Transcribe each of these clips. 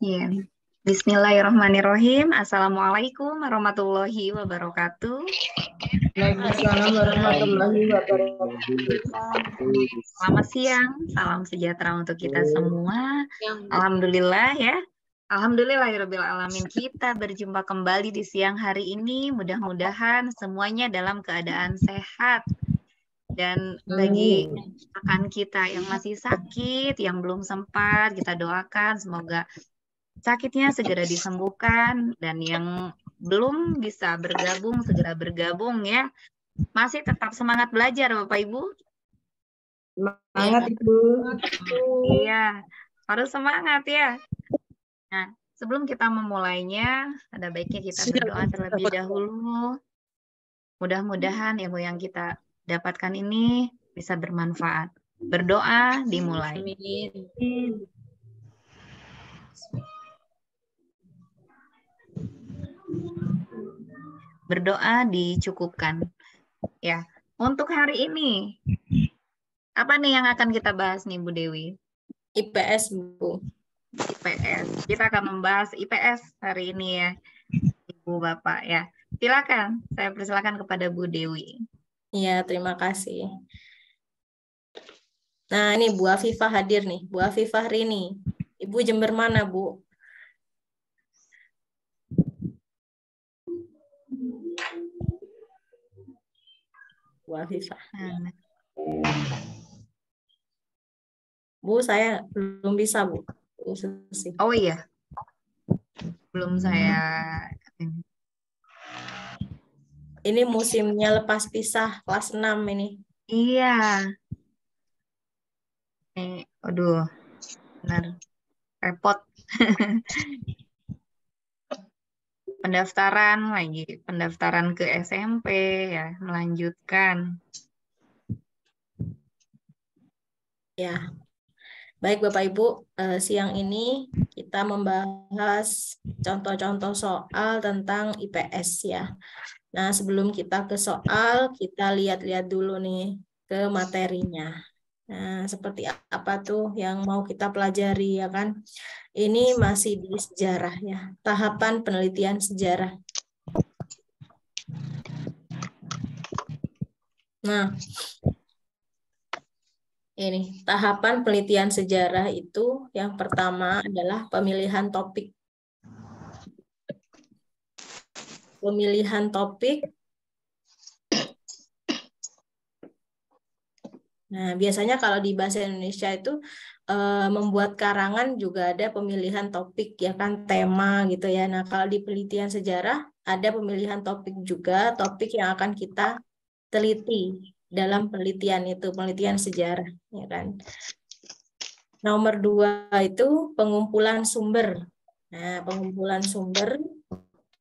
Ya. Bismillahirrahmanirrahim. Assalamualaikum warahmatullahi wabarakatuh. Waalaikumsalam warahmatullahi wabarakatuh. Selamat siang, salam sejahtera untuk kita semua. Alhamdulillah ya. Alhamdulillahirabbil alamin, kita berjumpa kembali di siang hari ini. Mudah-mudahan semuanya dalam keadaan sehat. Dan bagi rekan kita yang masih sakit, yang belum sempat, kita doakan semoga sakitnya segera disembuhkan, dan yang belum bisa bergabung segera bergabung ya. Masih tetap semangat belajar Bapak Ibu? Semangat Ibu. Iya, harus semangat ya. Nah, sebelum kita memulainya, ada baiknya kita berdoa terlebih dahulu. Mudah-mudahan ilmu yang kita dapatkan ini bisa bermanfaat. Berdoa dimulai. Berdoa dicukupkan. Ya, untuk hari ini, apa nih yang akan kita bahas nih Bu Dewi? IPS Bu. IPS. Kita akan membahas IPS hari ini ya, Ibu Bapak ya. Silakan, saya persilakan kepada Bu Dewi. Iya, terima kasih. Nah, ini Bu Afifah hadir nih, Bu Afifah Rini. Ibu Jember mana, Bu? Bu Afifah. Bu, saya belum bisa, Bu. Oh iya. Belum saya. Ini musimnya lepas pisah kelas 6 ini. Iya. Aduh. Benar. Repot. Pendaftaran lagi, pendaftaran ke SMP ya, melanjutkan. Ya. Baik Bapak Ibu, siang ini kita membahas contoh-contoh soal tentang IPS ya. Nah, sebelum kita ke soal, kita lihat-lihat dulu nih ke materinya. Nah, seperti apa tuh yang mau kita pelajari ya kan? Ini masih di sejarah ya, tahapan penelitian sejarah. Nah, ini tahapan penelitian sejarah itu yang pertama adalah pemilihan topik. Pemilihan topik. Nah, biasanya kalau di bahasa Indonesia itu membuat karangan juga ada pemilihan topik ya kan, tema gitu ya. Nah, kalau di penelitian sejarah ada pemilihan topik juga, topik yang akan kita teliti dalam penelitian itu, penelitian sejarah ya kan. Nomor 2 itu pengumpulan sumber. Nah, pengumpulan sumber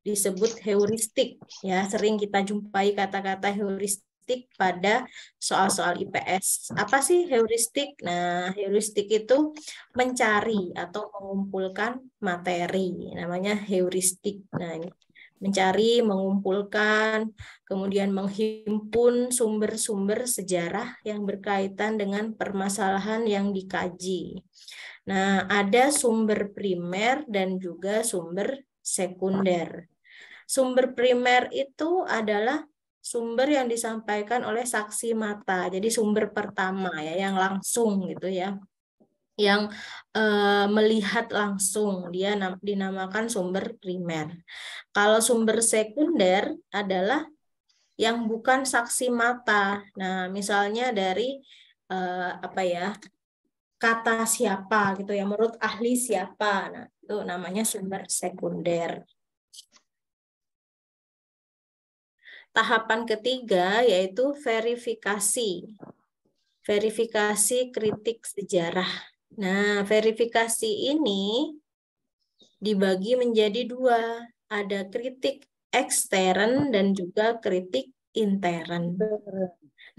disebut heuristik ya, sering kita jumpai kata-kata heuristik pada soal-soal IPS. Apa sih heuristik? Nah, heuristik itu mencari atau mengumpulkan materi, namanya heuristik. Nah, ini mencari, mengumpulkan, kemudian menghimpun sumber-sumber sejarah yang berkaitan dengan permasalahan yang dikaji. Nah, ada sumber primer dan juga sumber sekunder. Sumber primer itu adalah sumber yang disampaikan oleh saksi mata. Jadi sumber pertama ya, yang langsung gitu ya. Yang melihat langsung, dia dinamakan sumber primer. Kalau sumber sekunder adalah yang bukan saksi mata. Nah, misalnya dari apa ya? Kata siapa gitu ya, menurut ahli siapa. Nah, itu namanya sumber sekunder. Tahapan ketiga yaitu verifikasi. Verifikasi kritik sejarah. Nah, verifikasi ini dibagi menjadi 2. Ada kritik ekstern dan juga kritik intern.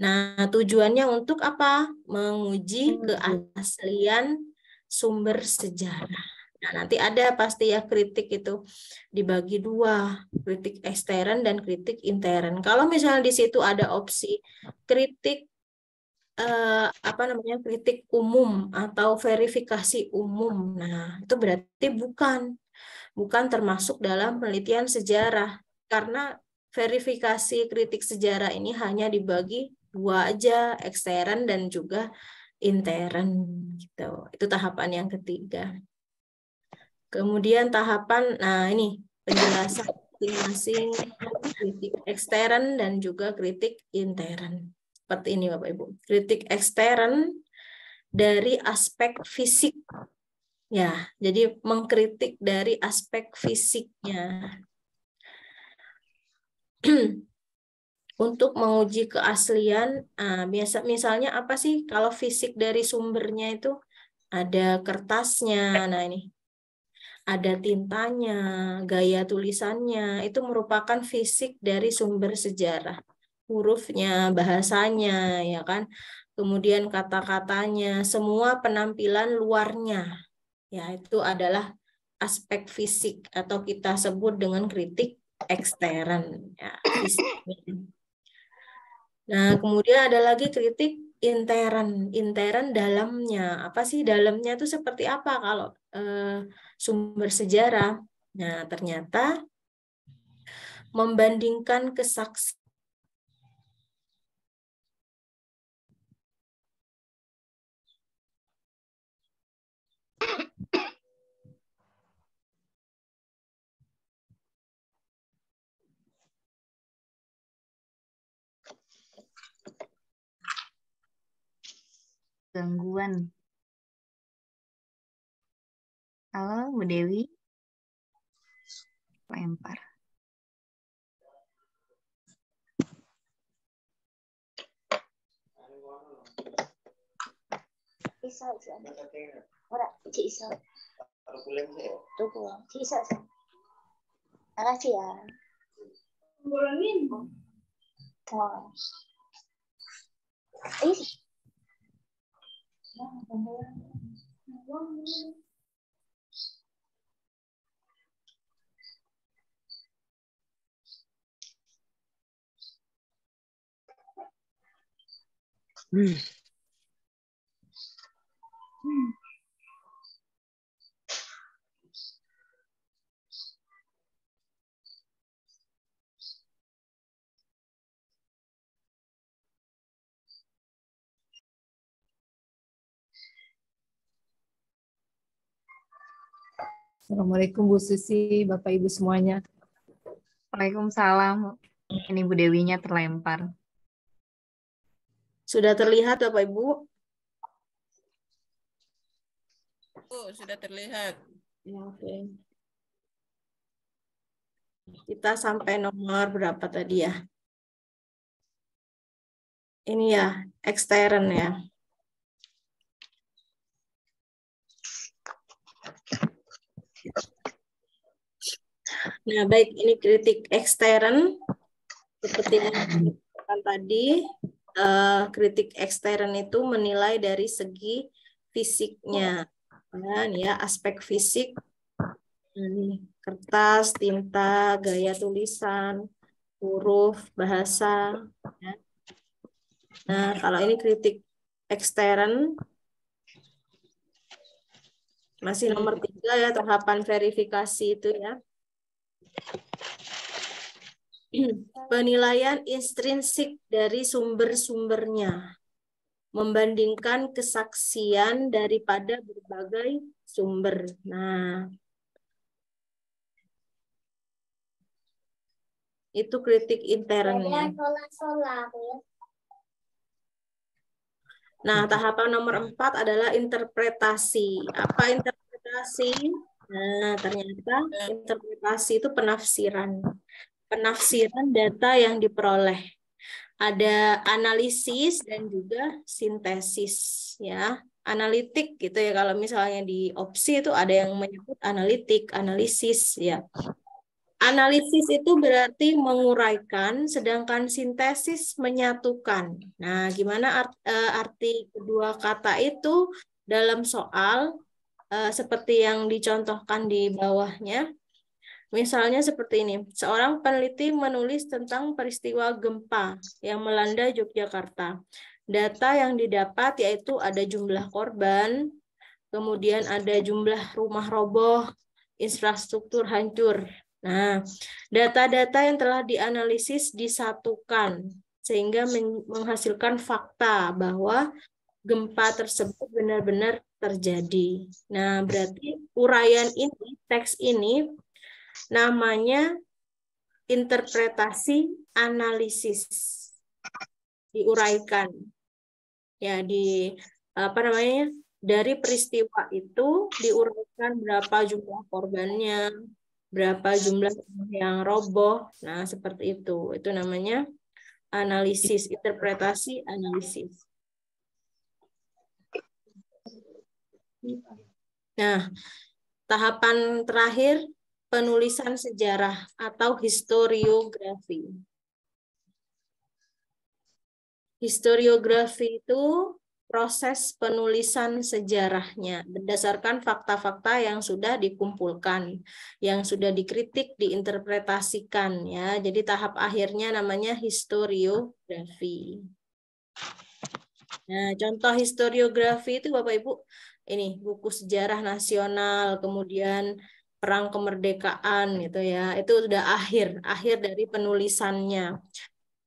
Nah, tujuannya untuk apa? Menguji keaslian sumber sejarah. Nah, nanti ada pasti ya kritik itu dibagi 2, kritik ekstern dan kritik intern. Kalau misalnya di situ ada opsi kritik apa namanya, kritik umum atau verifikasi umum. Nah, itu berarti bukan termasuk dalam penelitian sejarah, karena verifikasi kritik sejarah ini hanya dibagi dua aja, ekstern dan juga intern gitu. Itu tahapan yang ketiga. Kemudian tahapan, nah ini penjelasan masing-masing kritik ekstern dan juga kritik intern. Seperti ini Bapak Ibu. Kritik ekstern dari aspek fisik. Ya, jadi mengkritik dari aspek fisiknya. Untuk menguji keaslian, misalnya apa sih kalau fisik dari sumbernya itu? Ada kertasnya, nah ini. Ada tintanya, gaya tulisannya, itu merupakan fisik dari sumber sejarah. Hurufnya, bahasanya, ya kan? Kemudian kata-katanya, semua penampilan luarnya, ya itu adalah aspek fisik atau kita sebut dengan kritik ekstern, ya, fisik. Nah, kemudian ada lagi kritik intern dalamnya. Apa sih dalamnya itu seperti apa kalau sumber sejarah? Nah, ternyata membandingkan kesaksian Gangguan. Halo, Bu Dewi. Lempar. Isa ada. Ora, Cik Isa. Tunggu, Cik Isa. Makasih ya. Oh. Assalamualaikum Bu Susi, Bapak Ibu semuanya. Waalaikumsalam. Ini Bu Dewinya terlempar. sudah terlihat Bapak Ibu? Oh, sudah terlihat. Ya, oke. Kita sampai nomor berapa tadi ya? Ini ya, ekstern ya. Nah, baik, ini kritik ekstern. Seperti yang dikatakan tadi, kritik ekstern itu menilai dari segi fisiknya. Nah, ya, aspek fisik, kertas, tinta, gaya tulisan, huruf, bahasa. Ya. Nah, kalau ini kritik ekstern, masih nomor 3 ya, tahapan verifikasi itu ya. Penilaian intrinsik dari sumber-sumbernya, membandingkan kesaksian daripada berbagai sumber. Nah, itu kritik internnya. Nah, tahapan nomor 4 adalah interpretasi. Apa interpretasi? Nah, ternyata interpretasi itu penafsiran. Penafsiran data yang diperoleh. Ada analisis dan juga sintesis ya. Analitik gitu ya, kalau misalnya di opsi itu ada yang menyebut analitik, analisis ya. Analisis itu berarti menguraikan, sedangkan sintesis menyatukan. Nah, gimana arti kedua kata itu dalam soal seperti yang dicontohkan di bawahnya? Misalnya seperti ini, seorang peneliti menulis tentang peristiwa gempa yang melanda Yogyakarta. Data yang didapat yaitu ada jumlah korban, kemudian ada jumlah rumah roboh, infrastruktur hancur. Nah, data-data yang telah dianalisis disatukan sehingga menghasilkan fakta bahwa gempa tersebut benar-benar terjadi. Nah, berarti uraian ini, teks ini namanya interpretasi analisis. Diuraikan. Ya, dari peristiwa itu diuraikan berapa jumlah korbannya, berapa jumlah yang roboh. Nah, seperti itu. Itu namanya analisis, interpretasi analisis. Nah, tahapan terakhir penulisan sejarah atau historiografi. Historiografi itu proses penulisan sejarahnya berdasarkan fakta-fakta yang sudah dikumpulkan, yang sudah dikritik, diinterpretasikan ya. Jadi tahap akhirnya namanya historiografi. Nah, contoh historiografi itu Bapak Ibu, ini buku sejarah nasional, kemudian perang kemerdekaan gitu ya. Itu sudah akhir dari penulisannya.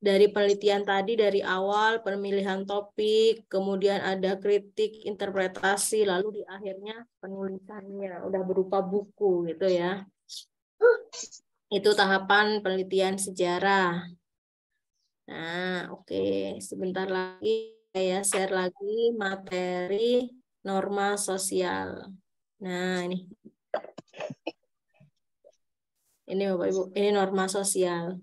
Dari penelitian tadi dari awal pemilihan topik, kemudian ada kritik, interpretasi, lalu di akhirnya penulisannya udah berupa buku gitu ya. Itu tahapan penelitian sejarah. Nah, oke, sebentar lagi saya share lagi materi norma sosial. Nah, ini Bapak Ibu, ini norma sosial.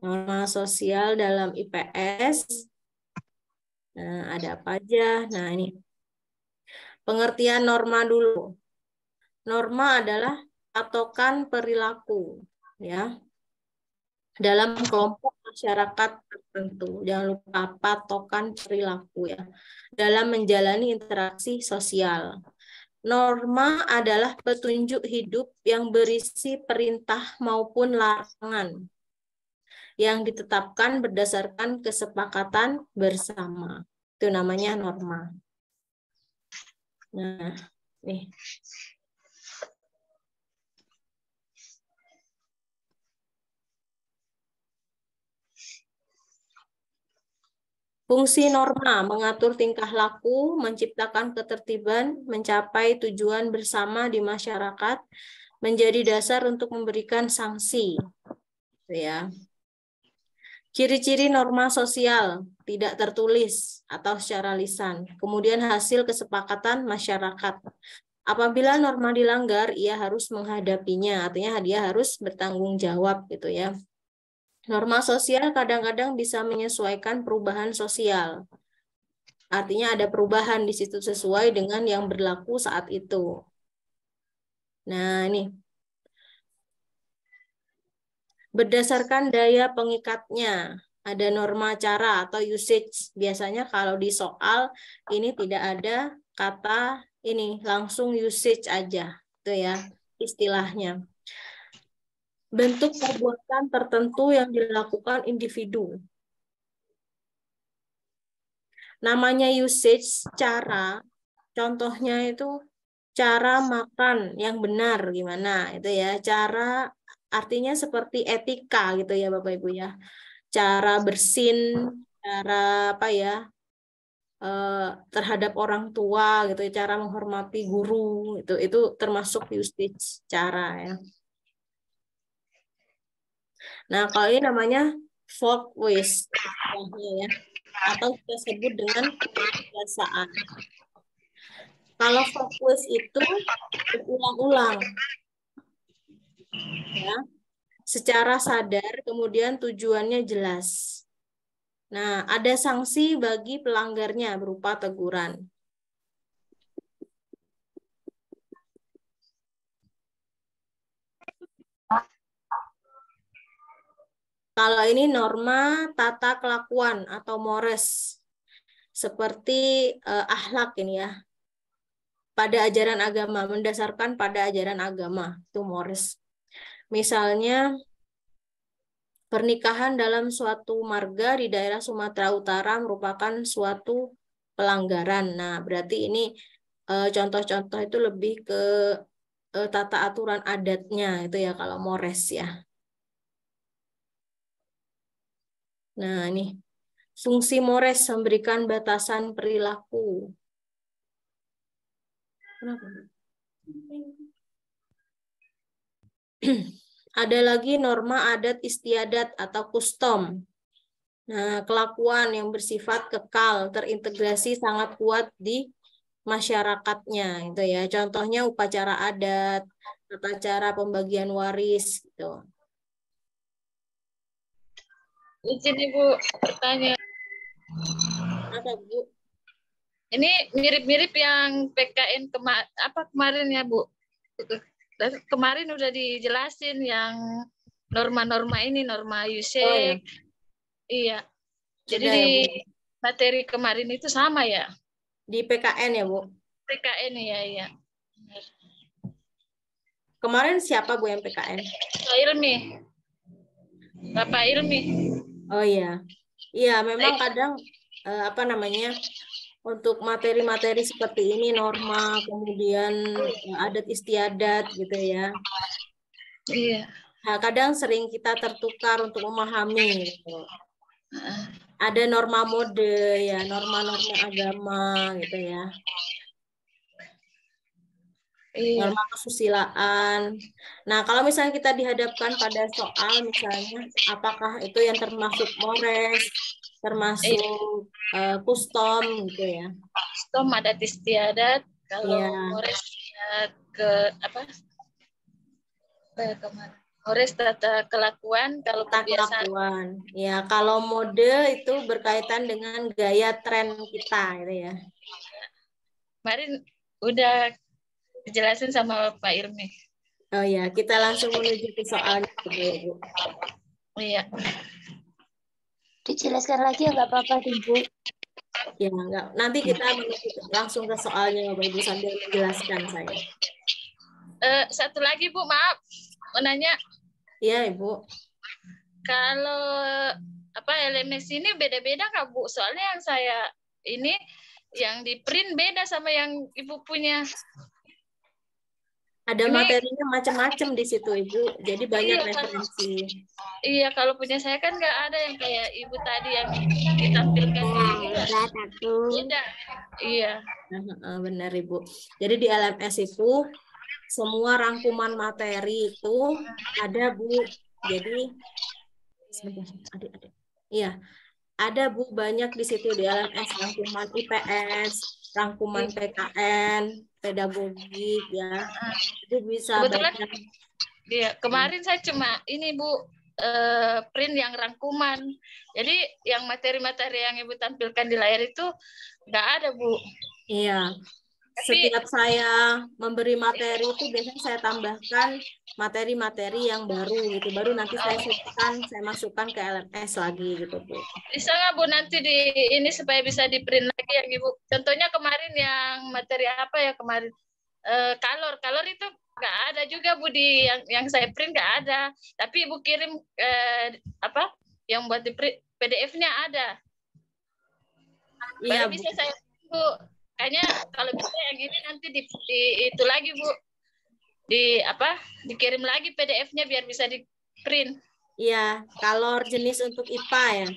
Norma sosial dalam IPS. Nah, ada apa aja? Nah, ini. Pengertian norma dulu. Norma adalah patokan perilaku, ya. Dalam kelompok masyarakat tertentu. Jangan lupa patokan perilaku ya. Dalam menjalani interaksi sosial. Norma adalah petunjuk hidup yang berisi perintah maupun larangan yang ditetapkan berdasarkan kesepakatan bersama. Itu namanya norma. Nah, nih. Fungsi norma mengatur tingkah laku, menciptakan ketertiban, mencapai tujuan bersama di masyarakat, menjadi dasar untuk memberikan sanksi. Ya. Ciri-ciri norma sosial tidak tertulis atau secara lisan. Kemudian hasil kesepakatan masyarakat. Apabila norma dilanggar, ia harus menghadapinya. Artinya dia harus bertanggung jawab gitu ya. Norma sosial kadang-kadang bisa menyesuaikan perubahan sosial. Artinya ada perubahan di situ sesuai dengan yang berlaku saat itu. Nah, ini. Berdasarkan daya pengikatnya, ada norma cara atau usage. Biasanya kalau di soal ini tidak ada kata ini, langsung usage aja, itu ya istilahnya. Bentuk perbuatan tertentu yang dilakukan individu. Namanya usage, cara, contohnya itu cara makan yang benar gimana, itu ya. Cara artinya seperti etika gitu ya Bapak Ibu ya. Cara bersin, cara apa ya, terhadap orang tua gitu, cara menghormati guru itu termasuk usage cara ya. Nah, kalau ini namanya folk ways ya, atau kita sebut dengan kebiasaan. Kalau folk ways itu berulang-ulang ya, secara sadar, kemudian tujuannya jelas. Nah, ada sanksi bagi pelanggarnya berupa teguran. Kalau ini norma tata kelakuan atau mores, seperti akhlak ini ya, pada ajaran agama, mendasarkan pada ajaran agama, itu mores. Misalnya, Pernikahan dalam suatu marga di daerah Sumatera Utara merupakan suatu pelanggaran. Nah, berarti ini contoh-contoh itu lebih ke tata aturan adatnya itu ya kalau Mores ya. Nah, ini fungsi Mores memberikan batasan perilaku. Kenapa? Ada lagi norma adat istiadat atau kustom. Nah, kelakuan yang bersifat kekal, terintegrasi sangat kuat di masyarakatnya, gitu ya. Contohnya upacara adat, tata cara pembagian waris, gitu. Di sini Bu, pertanyaan. Apa Bu? Ini mirip-mirip yang PKN kemarin ya Bu. Kemarin udah dijelasin yang norma-norma ini, norma USEC. Oh, ya. Iya. Jadi Sudah, di ya, materi kemarin itu sama ya? di PKN ya Bu? PKN ya, iya. Kemarin siapa Bu yang PKN? Pak Ilmi. Bapak Ilmi. Oh iya. Iya, memang kadang apa namanya? Untuk materi-materi seperti ini norma, kemudian adat istiadat gitu ya. Iya. Nah, kadang sering kita tertukar untuk memahami gitu. Ada norma mode ya, norma-norma agama gitu ya. Iya. Norma kesusilaan. Nah, kalau misalnya kita dihadapkan pada soal misalnya apakah itu yang termasuk Mores, termasuk kustom gitu ya. Kustom adat istiadat, kalau Iya. Mores ke apa? Kemana? Mores tata kelakuan, kalau Tata kebiasaan. kelakuan. Ya, kalau mode itu berkaitan dengan gaya tren kita gitu ya. Kemarin udah dijelasin sama Pak Ilmi. Oh ya, kita langsung menuju ke soalnya Bu. Iya. Dijelaskan lagi ya, nggak apa-apa deh, Bu. Ya, enggak. Nanti kita menuju langsung ke soalnya Bapak Ibu sambil menjelaskan saya. Satu lagi Bu, maaf mau nanya. Iya, Ibu. Kalau LMS ini beda-beda nggak Bu? Soalnya yang saya ini yang di print beda sama yang Ibu punya. Ada Ini, materinya macam-macam di situ Ibu. Jadi banyak referensi. Iya, kalau punya saya kan nggak ada yang kayak Ibu tadi yang ditampilkan di beda. Iya. Benar Ibu. Jadi di LMS itu semua rangkuman materi itu ada Bu. Jadi sebentar, adik-adik. Iya. Ada Bu, banyak di situ di LMS, rangkuman IPS, rangkuman PKN, pedagogik ya. Jadi bisa kebetulan baca. Iya, kemarin saya cuma ini Bu print yang rangkuman. Jadi yang materi-materi yang Ibu tampilkan di layar itu nggak ada Bu. Iya. Setiap saya memberi materi itu biasanya saya tambahkan materi-materi yang baru gitu. Baru nanti saya masukkan ke LMS lagi gitu Bu. Bisa nggak Bu nanti di ini supaya bisa di print lagi yang Ibu. Contohnya kemarin yang materi apa ya kemarin kalor itu nggak ada juga Bu di yang saya print nggak ada. Tapi Ibu kirim yang buat di print PDF-nya ada. Iya, baru bisa saya Bu. Kayaknya kalau bisa yang ini nanti di itu lagi Bu. Dikirim lagi PDF-nya biar bisa di print. Iya, kalor jenis untuk IPA ya.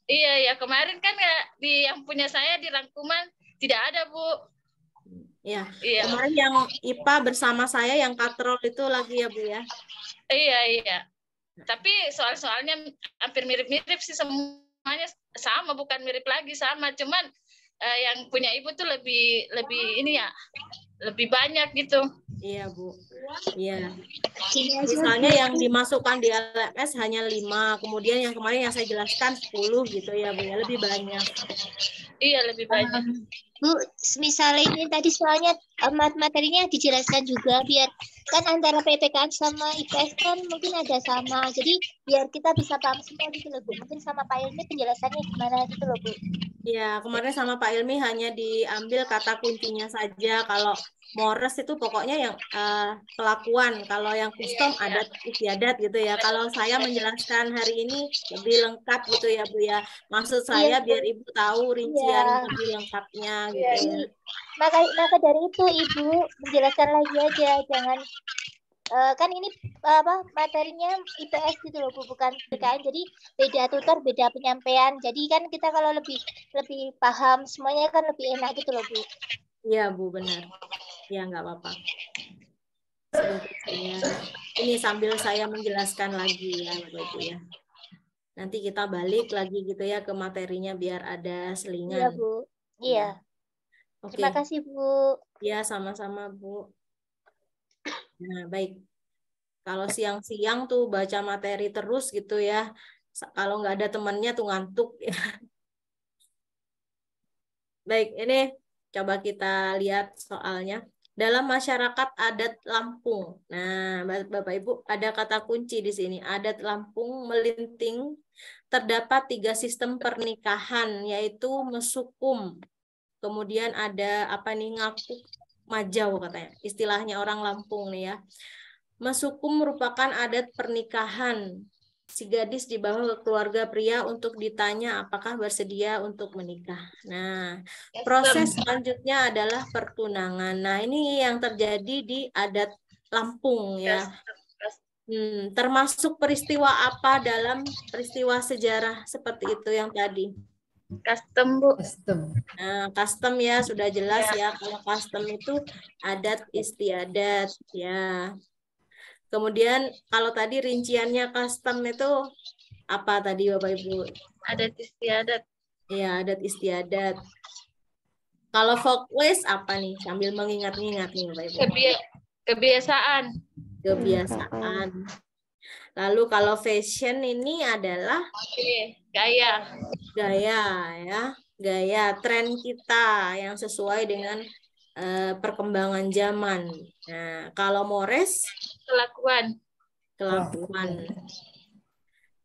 Iya, ya kemarin kan di yang punya saya di rangkuman tidak ada Bu. Iya. Iya. Kemarin yang IPA bersama saya yang katrol itu lagi ya Bu ya. Iya. Tapi soal-soalnya hampir mirip-mirip sih, semuanya sama, bukan mirip lagi sama, cuman yang punya Ibu tuh lebih ini ya, lebih banyak gitu. Iya Bu. Iya. Misalnya yang dimasukkan di LMS hanya 5, kemudian yang kemarin yang saya jelaskan 10 gitu ya Bu ya, lebih banyak. Iya, lebih banyak. Bu, misalnya ini tadi soalnya materinya dijelaskan juga biar kan antara PPKN sama IPS kan mungkin ada sama. Jadi biar kita bisa paham semua gitu loh Bu. Mungkin sama Pak Ilmi penjelasannya gimana gitu loh Bu. Iya, kemarin sama Pak Ilmi hanya diambil kata kuncinya saja. Kalau Mores itu pokoknya yang kelakuan. Kalau yang yang custom adat istiadat gitu ya. Kalau saya menjelaskan hari ini lebih lengkap gitu ya Bu ya. Maksud saya biar Ibu tahu rincian lebih lengkapnya gitu ya. Maka dari itu Ibu menjelaskan lagi aja, jangan kan ini materinya IPS gitu loh Bu, bukan PKN, jadi beda tutor, beda penyampaian. Jadi kan kita kalau lebih paham semuanya kan lebih enak gitu loh Bu. Iya Bu, benar. Ya nggak apa-apa. Ini sambil saya menjelaskan lagi ya Bapak Ibu ya. Nanti kita balik lagi gitu ya ke materinya biar ada selingan. Iya Bu. Iya. Oke. Terima kasih Bu. Ya sama-sama Bu. Nah baik. Kalau siang-siang tuh baca materi terus gitu ya. Kalau nggak ada temannya tuh ngantuk ya. Baik, ini coba kita lihat soalnya. Dalam masyarakat adat Lampung. Nah, Bapak Ibu, ada kata kunci di sini. Adat Lampung Melinting terdapat 3 sistem pernikahan, yaitu mesukum. Kemudian ada apa nih, ngakuk majau katanya. Istilahnya orang Lampung nih ya. Mesukum merupakan adat pernikahan. Si gadis dibawa ke keluarga pria untuk ditanya apakah bersedia untuk menikah. Nah, proses selanjutnya adalah pertunangan. Nah, ini yang terjadi di adat Lampung ya. Termasuk peristiwa apa dalam peristiwa sejarah seperti itu yang tadi? Custom Bu. Nah, custom ya sudah jelas ya. Kalau custom itu adat istiadat ya. Kemudian kalau tadi rinciannya custom itu apa tadi Bapak Ibu? Adat istiadat. Iya, adat istiadat. Kalau folklist apa nih? Sambil mengingat-ingat nih Bapak Ibu. Kebiasaan. Kebiasaan. Lalu kalau fashion ini adalah gaya. Gaya ya. Gaya tren kita yang sesuai dengan perkembangan zaman. Nah, kalau Mores kelakuan.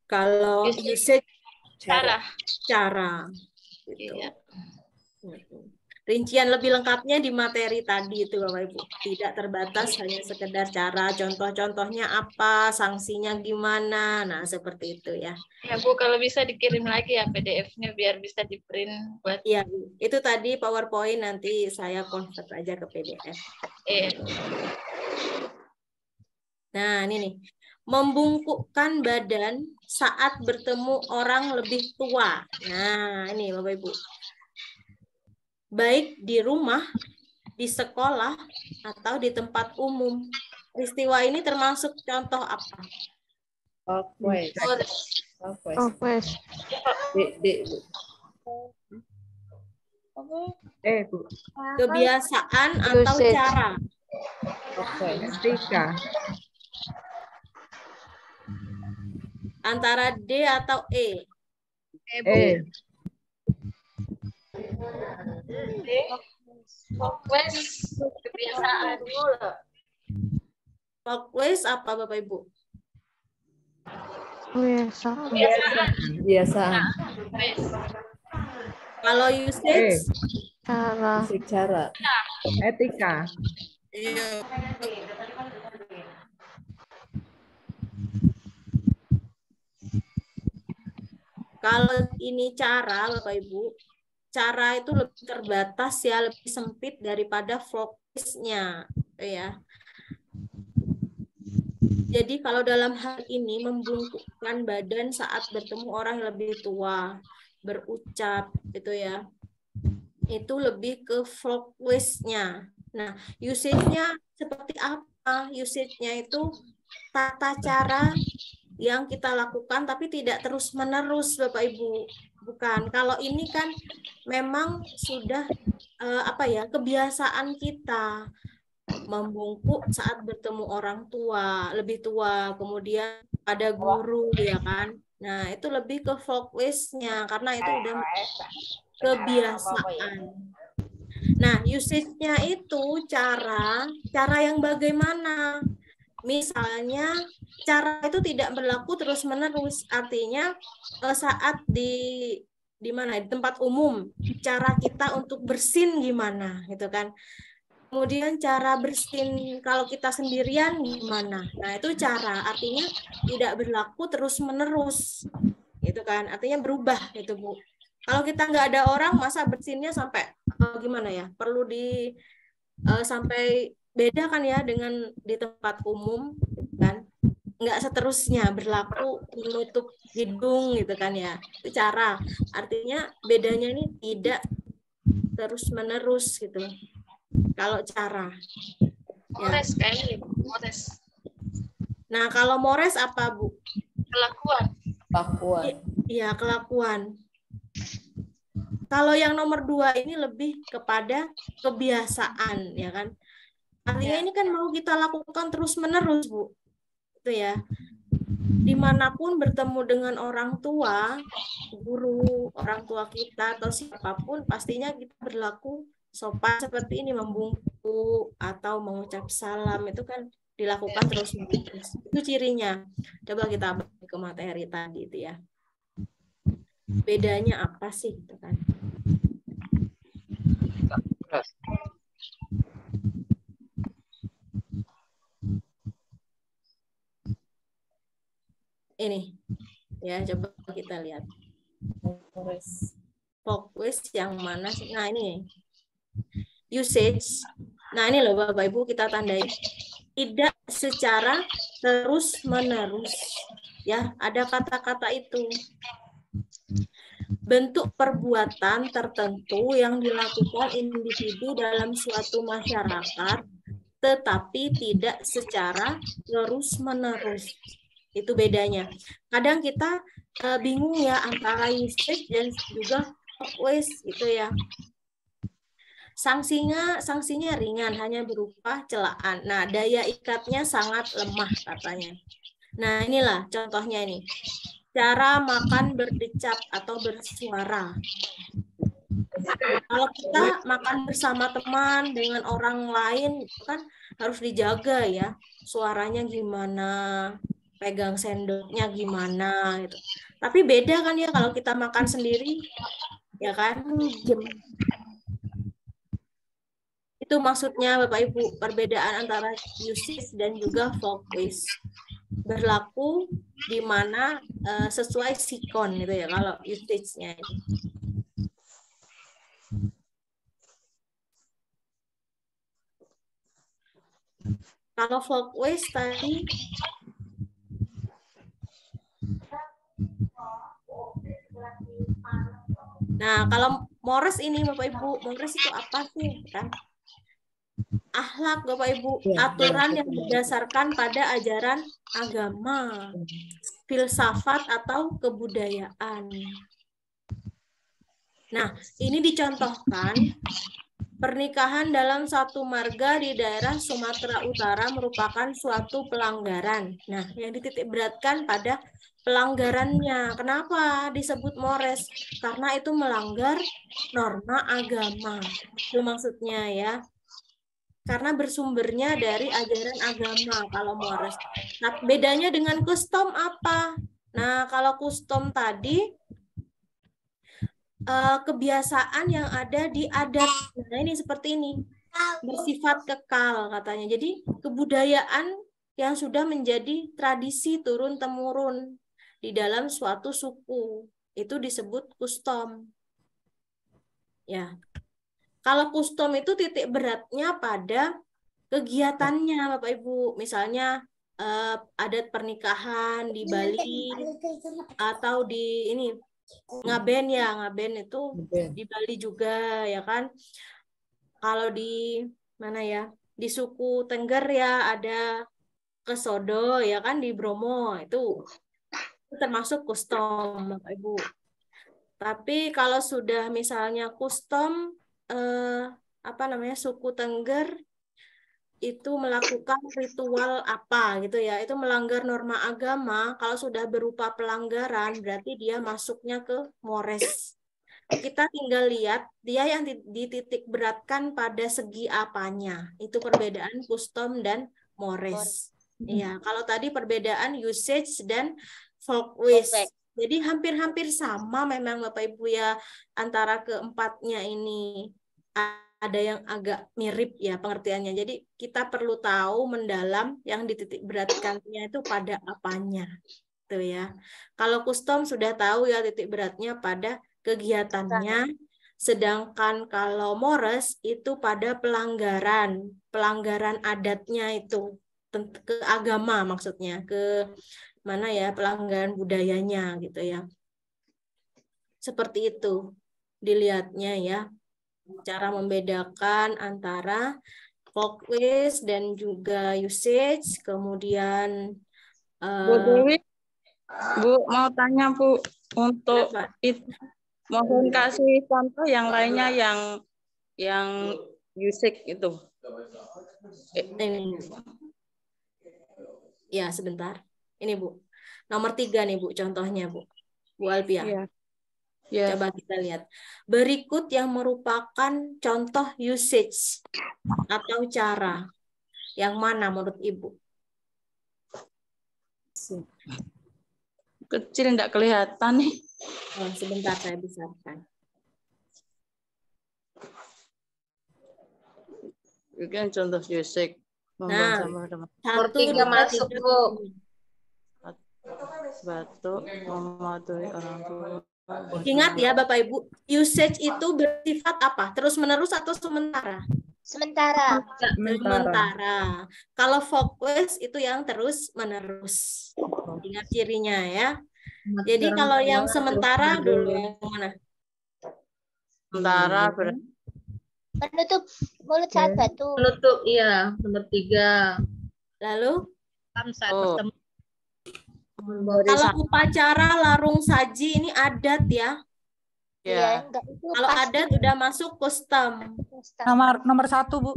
Kalau usage cara. Gitu. Iya. Rincian lebih lengkapnya di materi tadi itu Bapak Ibu. Tidak terbatas hanya sekedar cara, contoh-contohnya apa, sanksinya gimana. Nah, seperti itu ya. Ya Bu, kalau bisa dikirim lagi ya PDF-nya biar bisa di-print buat. Iya, itu tadi PowerPoint, nanti saya convert aja ke PDF. Nah, ini nih. Membungkukkan badan saat bertemu orang lebih tua. Nah, ini Bapak Ibu. Baik di rumah, di sekolah, atau di tempat umum. Peristiwa ini termasuk contoh apa? Kebiasaan atau cara? Antara D atau E? Kebiasaan. Folklist apa Bapak Ibu? Kebiasaan. Kalau usage? Cara. Etika. Kalau ini cara Bapak Ibu, cara itu lebih terbatas ya, lebih sempit daripada folklistnya ya. Jadi kalau dalam hal ini membungkukkan badan saat bertemu orang yang lebih tua, berucap gitu ya, itu lebih ke folklistnya. Nah, usage-nya seperti apa? Usage-nya itu tata cara yang kita lakukan tapi tidak terus-menerus Bapak Ibu. Bukan. Kalau ini kan memang sudah kebiasaan kita membungkuk saat bertemu orang tua, lebih tua, kemudian ada guru ya kan. Nah, itu lebih ke folklist-nya karena itu udah kebiasaan. Nah, usage-nya itu cara yang bagaimana? Misalnya cara itu tidak berlaku terus-menerus, artinya saat di mana di tempat umum cara kita untuk bersin gimana gitu kan. Kemudian cara bersin kalau kita sendirian gimana? Nah, itu cara, artinya tidak berlaku terus-menerus. Gitu kan, artinya berubah gitu, Bu. Kalau kita nggak ada orang, masa bersinnya sampai gimana ya? Perlu sampai beda kan ya dengan di tempat umum, kan? Nggak seterusnya berlaku menutup hidung gitu kan ya. Itu cara. Artinya bedanya ini tidak terus-menerus gitu. Kalau cara. Mores kayaknya, mores. Nah, kalau mores apa, Bu? Kelakuan. Iya, kelakuan. Kalau yang nomor 2 ini lebih kepada kebiasaan, ya kan? Artinya ini kan mau kita lakukan terus-menerus, Bu. Itu ya. Dimanapun bertemu dengan orang tua, guru, orang tua kita, atau siapapun, pastinya kita berlaku sopan seperti ini, membungkuk atau mengucap salam, itu kan dilakukan terus-menerus. Itu cirinya. Coba kita balik ke materi tadi itu ya. Bedanya apa sih itu kan? Ini ya, coba kita lihat. Fokus yang mana sih? Nah, ini usage. Nah, ini loh Bapak Ibu, kita tandai tidak secara terus-menerus. Ya, ada kata-kata itu. Bentuk perbuatan tertentu yang dilakukan individu dalam suatu masyarakat, tetapi tidak secara terus-menerus. Itu bedanya. Kadang kita bingung ya antara usage dan juga always itu ya. Sanksinya ringan, hanya berupa celaan. Nah, daya ikatnya sangat lemah katanya. Nah, inilah contohnya ini. Cara makan berdecap atau bersuara. Kalau kita makan bersama teman dengan orang lain kan harus dijaga ya. Suaranya gimana, pegang sendoknya gimana gitu. Tapi beda kan ya kalau kita makan sendiri, ya kan? Itu maksudnya Bapak Ibu, perbedaan antara usage dan juga focus. Berlaku di mana sesuai sikon gitu ya kalau usage-nya. Kalau focus tadi nah, kalau mores ini Bapak Ibu, mores itu apa sih kan? Akhlak Bapak Ibu, aturan yang berdasarkan pada ajaran agama, filsafat atau kebudayaan. Nah, ini dicontohkan pernikahan dalam satu marga di daerah Sumatera Utara merupakan suatu pelanggaran. Nah, yang dititik beratkan pada pelanggarannya. Kenapa disebut mores? Karena itu melanggar norma agama. Itu maksudnya ya. Karena bersumbernya dari ajaran agama kalau mores. Nah, bedanya dengan custom apa? Nah, kalau custom tadi kebiasaan yang ada di adat. Nah, ini seperti ini. Bersifat kekal katanya. Jadi, kebudayaan yang sudah menjadi tradisi turun-temurun di dalam suatu suku. Itu disebut custom. Ya. Kalau custom itu titik beratnya pada kegiatannya, Bapak Ibu. Misalnya adat pernikahan di Bali atau di ini ngaben ya, ngaben itu di Bali juga ya kan. Kalau di mana ya? Di suku Tengger ya ada kesodo ya kan di Bromo itu termasuk custom, Bapak Ibu. Tapi kalau sudah misalnya custom apa namanya suku Tengger itu melakukan ritual apa gitu ya, itu melanggar norma agama. Kalau sudah berupa pelanggaran berarti dia masuknya ke mores. Kita tinggal lihat dia yang dititik beratkan pada segi apanya. Itu perbedaan custom dan mores. Iya, kalau tadi perbedaan usage dan folkways. Jadi hampir-hampir sama memang Bapak Ibu ya antara keempatnya ini. ada yang agak mirip ya pengertiannya. Jadi kita perlu tahu mendalam yang dititik beratkannya itu pada apanya. Tuh ya. Kalau custom sudah tahu ya titik beratnya pada kegiatannya, sedangkan kalau mores itu pada pelanggaran adatnya itu ke agama maksudnya, ke mana ya, pelanggaran budayanya gitu ya. Seperti itu dilihatnya ya. Cara membedakan antara folklist dan juga usage, kemudian Bu Dewi, Bu mau tanya Bu, untuk itu mohon kasih contoh yang lainnya yang usage itu. Ini. Ya, sebentar. Ini Bu. Nomor 3 nih Bu, contohnya Bu. Bu Alpia. Ya. Ya. Coba kita lihat. Berikut yang merupakan contoh usage atau cara. Yang mana menurut Ibu? Kecil enggak kelihatan nih. Oh, sebentar saya besarkan. Ini kan contoh usage. Nah, nomor 3 masuk Bu. Batuk, mematuhi orang tua. Ingat ya Bapak Ibu, usage itu bersifat apa? Terus menerus atau sementara? Sementara. Sementara. Kalau folklist itu yang terus menerus. Ingat cirinya ya. Jadi kalau yang sementara dulu yang mana? Sementara Menutup mulut saat batuk. Menutup, iya, nomor 3. Lalu? Saat bertemu. Kalau upacara larung saji ini adat ya. Ya, enggak, itu kalau pasti adat udah masuk custom. Nomor 1 Bu.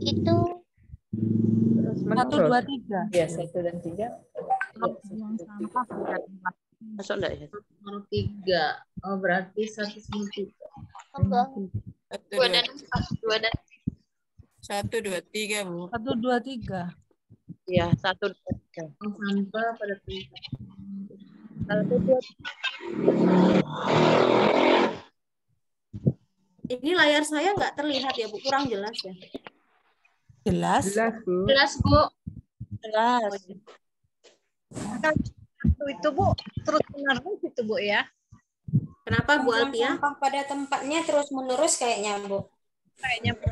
Itu 1, 2, 3. Ya, 1 dan 3. Masuk enggak ya? Nomor 3. Oh, berarti 1 sama 3. enggak. 2 dan 1, 2, 3 Bu. 1, 2, 3. Iya, 1, 2, 3. Sampah pada tempat. Ini layar saya nggak terlihat ya Bu, kurang jelas ya. Jelas. Jelas, Bu. Jelas Bu. Jelas. Itu Bu terus menerus itu Bu ya. Kenapa Bu Alpia? Sampah pada tempatnya terus menerus kayaknya Bu. Kayaknya Bu.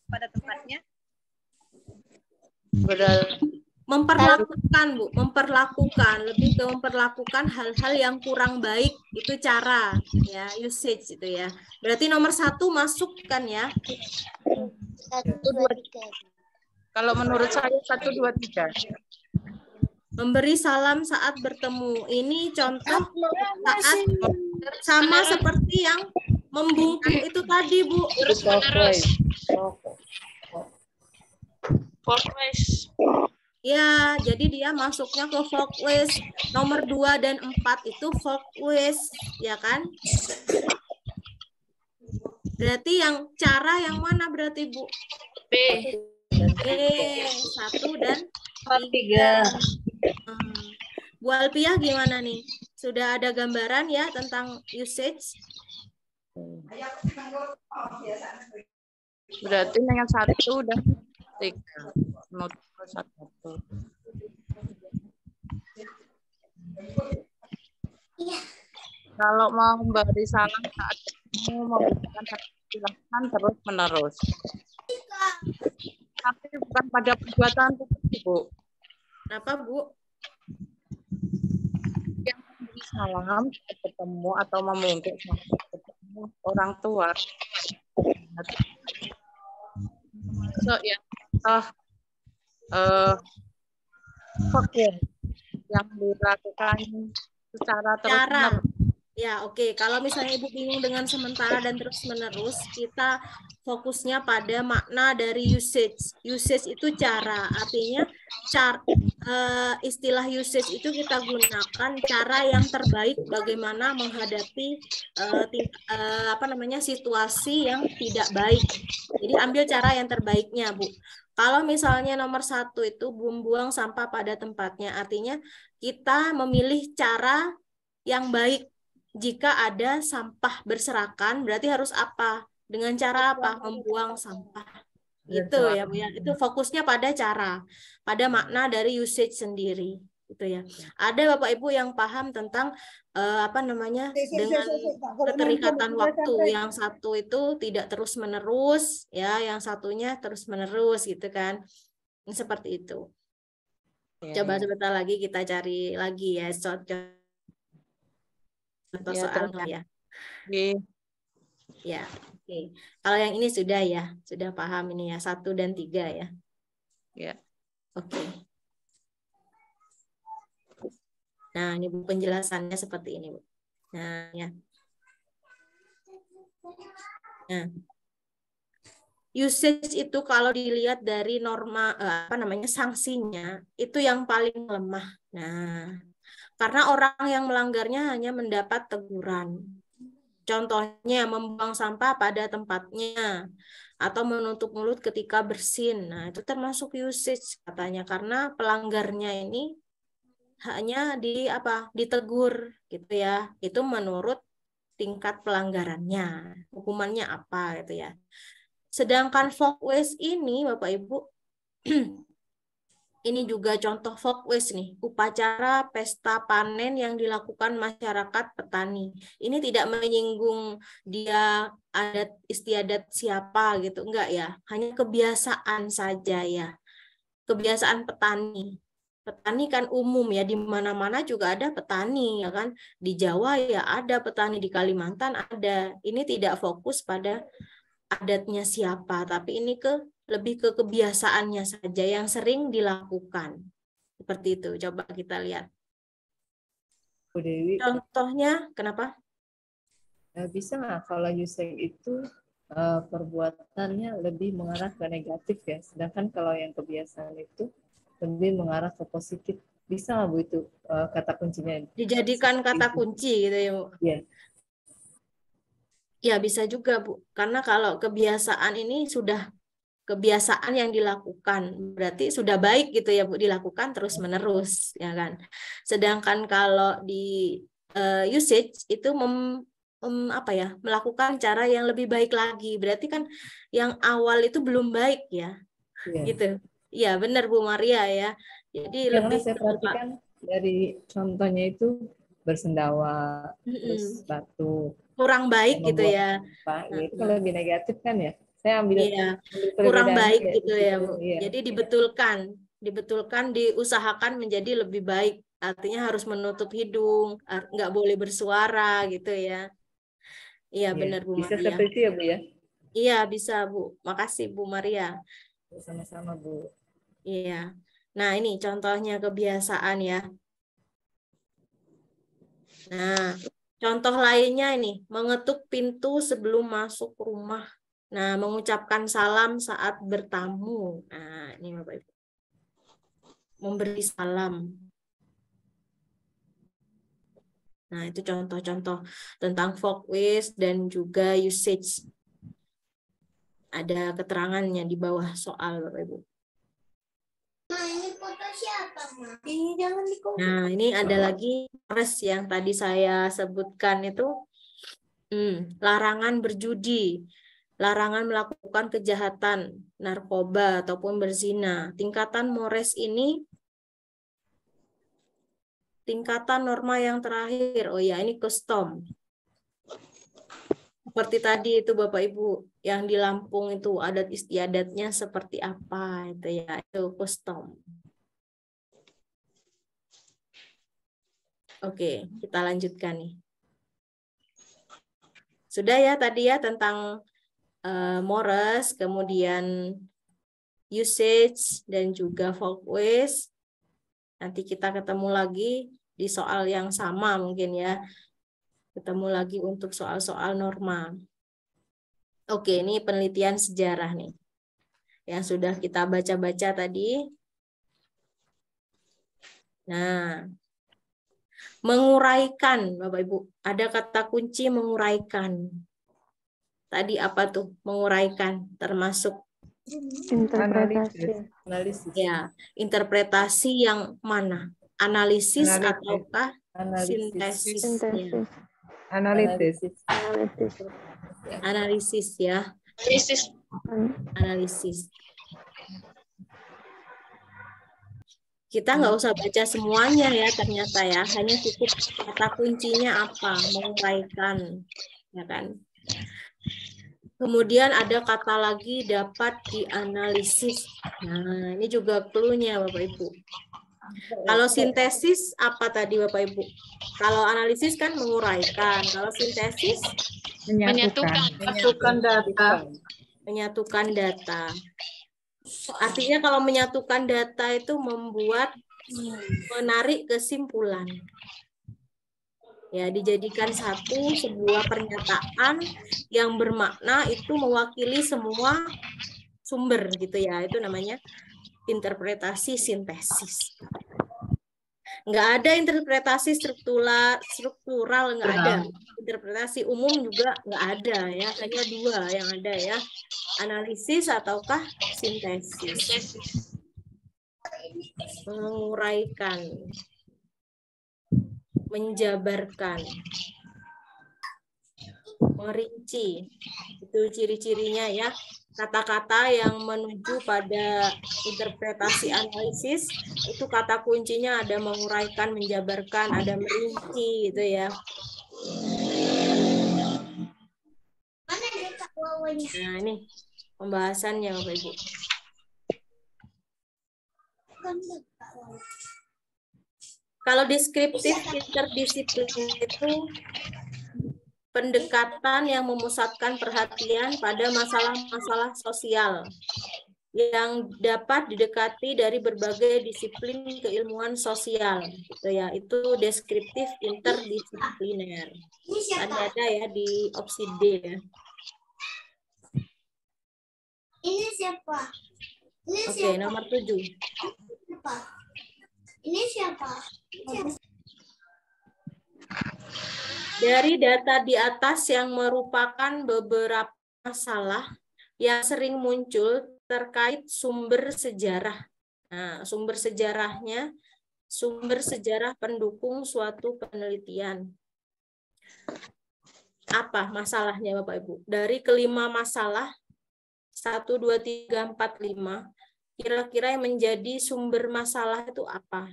Pada tempatnya. Memperlakukan Bu, lebih ke memperlakukan hal-hal yang kurang baik, itu cara ya, usage itu ya. Berarti nomor 1 masuk kan ya? 1, 2, 3. Kalau menurut saya 1, 2, 3. Memberi salam saat bertemu. Ini contoh saat sama seperti yang membungkuk itu tadi Bu. Terus menerus. Folklist. Ya, jadi dia masuknya ke folklist. Nomor 2 dan 4 itu folklist, ya kan? Berarti yang cara yang mana berarti Bu? B. 1 dan 3. Bu Alpia gimana nih? Sudah ada gambaran ya tentang usage? Berarti yang 1 udah 3. Not 1. Kalau mau memberi salam saat kamu memberikan silahkan terus menerus. Tapi bukan pada perbuatan itu, Bu. Kenapa Bu? Yang memberi salam saat ketemu atau membungkuk saat ketemu orang tua. So ya, yang dilakukan secara terus-menerus. Ya, oke. Kalau misalnya Ibu bingung dengan sementara dan terus-menerus, kita fokusnya pada makna dari usage. Usage itu cara, artinya istilah usage itu kita gunakan cara yang terbaik bagaimana menghadapi situasi yang tidak baik. Jadi ambil cara yang terbaiknya, Bu. Kalau misalnya nomor 1 itu buang sampah pada tempatnya, artinya kita memilih cara yang baik jika ada sampah berserakan, berarti harus apa? Dengan cara apa? Membuang sampah. Gitu ya, Bu ya. Itu fokusnya pada cara, pada makna dari usage sendiri, gitu ya. Ada Bapak Ibu yang paham tentang apa namanya, dengan keterikatan waktu, yang satu itu tidak terus menerus, ya, yang satunya terus menerus, gitu kan? Seperti itu. Coba sebentar lagi kita cari lagi ya contoh soalnya ya. Ya, oke. Kalau yang ini sudah ya, sudah paham ini ya, 1 dan 3 ya. Ya. Oke. Nah, ini Bu penjelasannya seperti ini, Bu. Nah, ya. Nah, usage itu kalau dilihat dari norma apa namanya sanksinya itu yang paling lemah. Nah, karena orang yang melanggarnya hanya mendapat teguran. Contohnya membuang sampah pada tempatnya atau menutup mulut ketika bersin. Nah, itu termasuk usage katanya karena pelanggarnya ini hanya ditegur gitu ya. Itu menurut tingkat pelanggarannya. Hukumannya apa gitu ya. Sedangkan folk waste ini Bapak Ibu ini juga contoh folk waste nih, upacara pesta panen yang dilakukan masyarakat petani. Ini tidak menyinggung dia adat istiadat siapa gitu, enggak ya. Hanya kebiasaan saja ya. Kebiasaan petani. Petani kan umum ya, di mana-mana juga ada petani ya kan. Di Jawa ya ada petani, di Kalimantan ada. Ini tidak fokus pada adatnya siapa, tapi ini lebih ke kebiasaannya saja yang sering dilakukan. Seperti itu. Coba kita lihat. Bu Dewi, contohnya, kenapa? Bisa nggak kalau usage itu perbuatannya lebih mengarah ke negatif ya, sedangkan kalau yang kebiasaan itu lebih mengarah ke positif. Bisa nggak Bu itu kata kuncinya? Dijadikan kata kunci gitu ya, Bu? Iya. Ya bisa juga, Bu. Karena kalau kebiasaan ini sudah kebiasaan yang dilakukan, berarti sudah baik gitu ya Bu, dilakukan terus-menerus ya kan. Sedangkan kalau di usage itu melakukan cara yang lebih baik lagi, berarti kan yang awal itu belum baik ya. Gitu. Iya, benar Bu Maria ya. Jadi Karena lebih saya perhatikan dari contohnya itu bersendawa, terus batu. Kurang baik gitu ya. Itu kalau lebih negatif kan ya. Saya ambil kurang baik gitu ya Bu. Iya. Jadi dibetulkan, diusahakan menjadi lebih baik. Artinya harus menutup hidung, nggak boleh bersuara gitu ya. Iya benar Bu Bisa Maria. seperti itu ya Bu ya? Iya bisa Bu. Makasih Bu Maria. Sama-sama Bu. Iya. Nah ini contohnya kebiasaan ya. Nah contoh lainnya ini mengetuk pintu sebelum masuk rumah. Nah, mengucapkan salam saat bertamu. Nah, ini Bapak Ibu. Memberi salam. Nah, itu contoh-contoh tentang folk waste dan juga usage. Ada keterangannya di bawah soal, Bapak Ibu. Nah, ini foto siapa, Ma? Ini jangan dikopi. Nah, ini ada lagi yang tadi saya sebutkan itu larangan berjudi. Larangan melakukan kejahatan, narkoba, ataupun berzina. Tingkatan Mores ini, tingkatan norma yang terakhir. Oh ya, ini custom. Seperti tadi itu Bapak Ibu, yang di Lampung itu adat istiadatnya seperti apa, itu ya, itu custom. Oke, kita lanjutkan nih. Sudah ya tadi ya tentang Mores, kemudian usage, dan juga folk waste. Nanti kita ketemu lagi di soal yang sama mungkin ya. Ketemu lagi untuk soal-soal norma. Oke, ini penelitian sejarah nih. Yang sudah kita baca-baca tadi. Nah, menguraikan, Bapak Ibu. Ada kata kunci menguraikan. Tadi apa tuh menguraikan? Termasuk analisis. Ya, interpretasi yang mana? Analisis ataukah sintesis? Ya. Analitis. Analisis ya. Analisis. Kita nggak usah baca semuanya ya ternyata ya. Hanya cukup kata kuncinya apa, menguraikan, ya kan? Kemudian ada kata lagi dapat dianalisis. Nah, ini juga clue-nya Bapak Ibu. Kalau sintesis apa tadi Bapak Ibu? Kalau analisis kan menguraikan. Kalau sintesis Menyatukan data. menyatukan data. Artinya kalau menyatukan data itu menarik kesimpulan. Ya, dijadikan satu sebuah pernyataan yang bermakna itu mewakili semua sumber gitu ya. Itu namanya interpretasi sintesis. Nggak ada interpretasi struktural nggak ada. Interpretasi umum juga nggak ada ya. Hanya dua yang ada ya. Analisis ataukah sintesis. Menguraikan, menjabarkan, merinci. Itu ciri-cirinya ya. Kata-kata yang menuju pada interpretasi analisis itu kata kuncinya ada menguraikan, menjabarkan, ada merinci gitu ya. Nah, ini pembahasannya Bapak Ibu. Kalau deskriptif interdisipliner itu pendekatan yang memusatkan perhatian pada masalah-masalah sosial yang dapat didekati dari berbagai disiplin keilmuan sosial, gitu ya. Itu deskriptif interdisipliner. Ada ya di opsi D ya. Ini siapa? Ini Oke, siapa? nomor 7. Ini siapa? Dari data di atas yang merupakan beberapa masalah yang sering muncul terkait sumber sejarah. Nah, sumber sejarahnya, sumber sejarah pendukung suatu penelitian. Apa masalahnya Bapak Ibu? Dari kelima masalah, 1, 2, 3, 4, 5, kira-kira yang menjadi sumber masalah itu apa?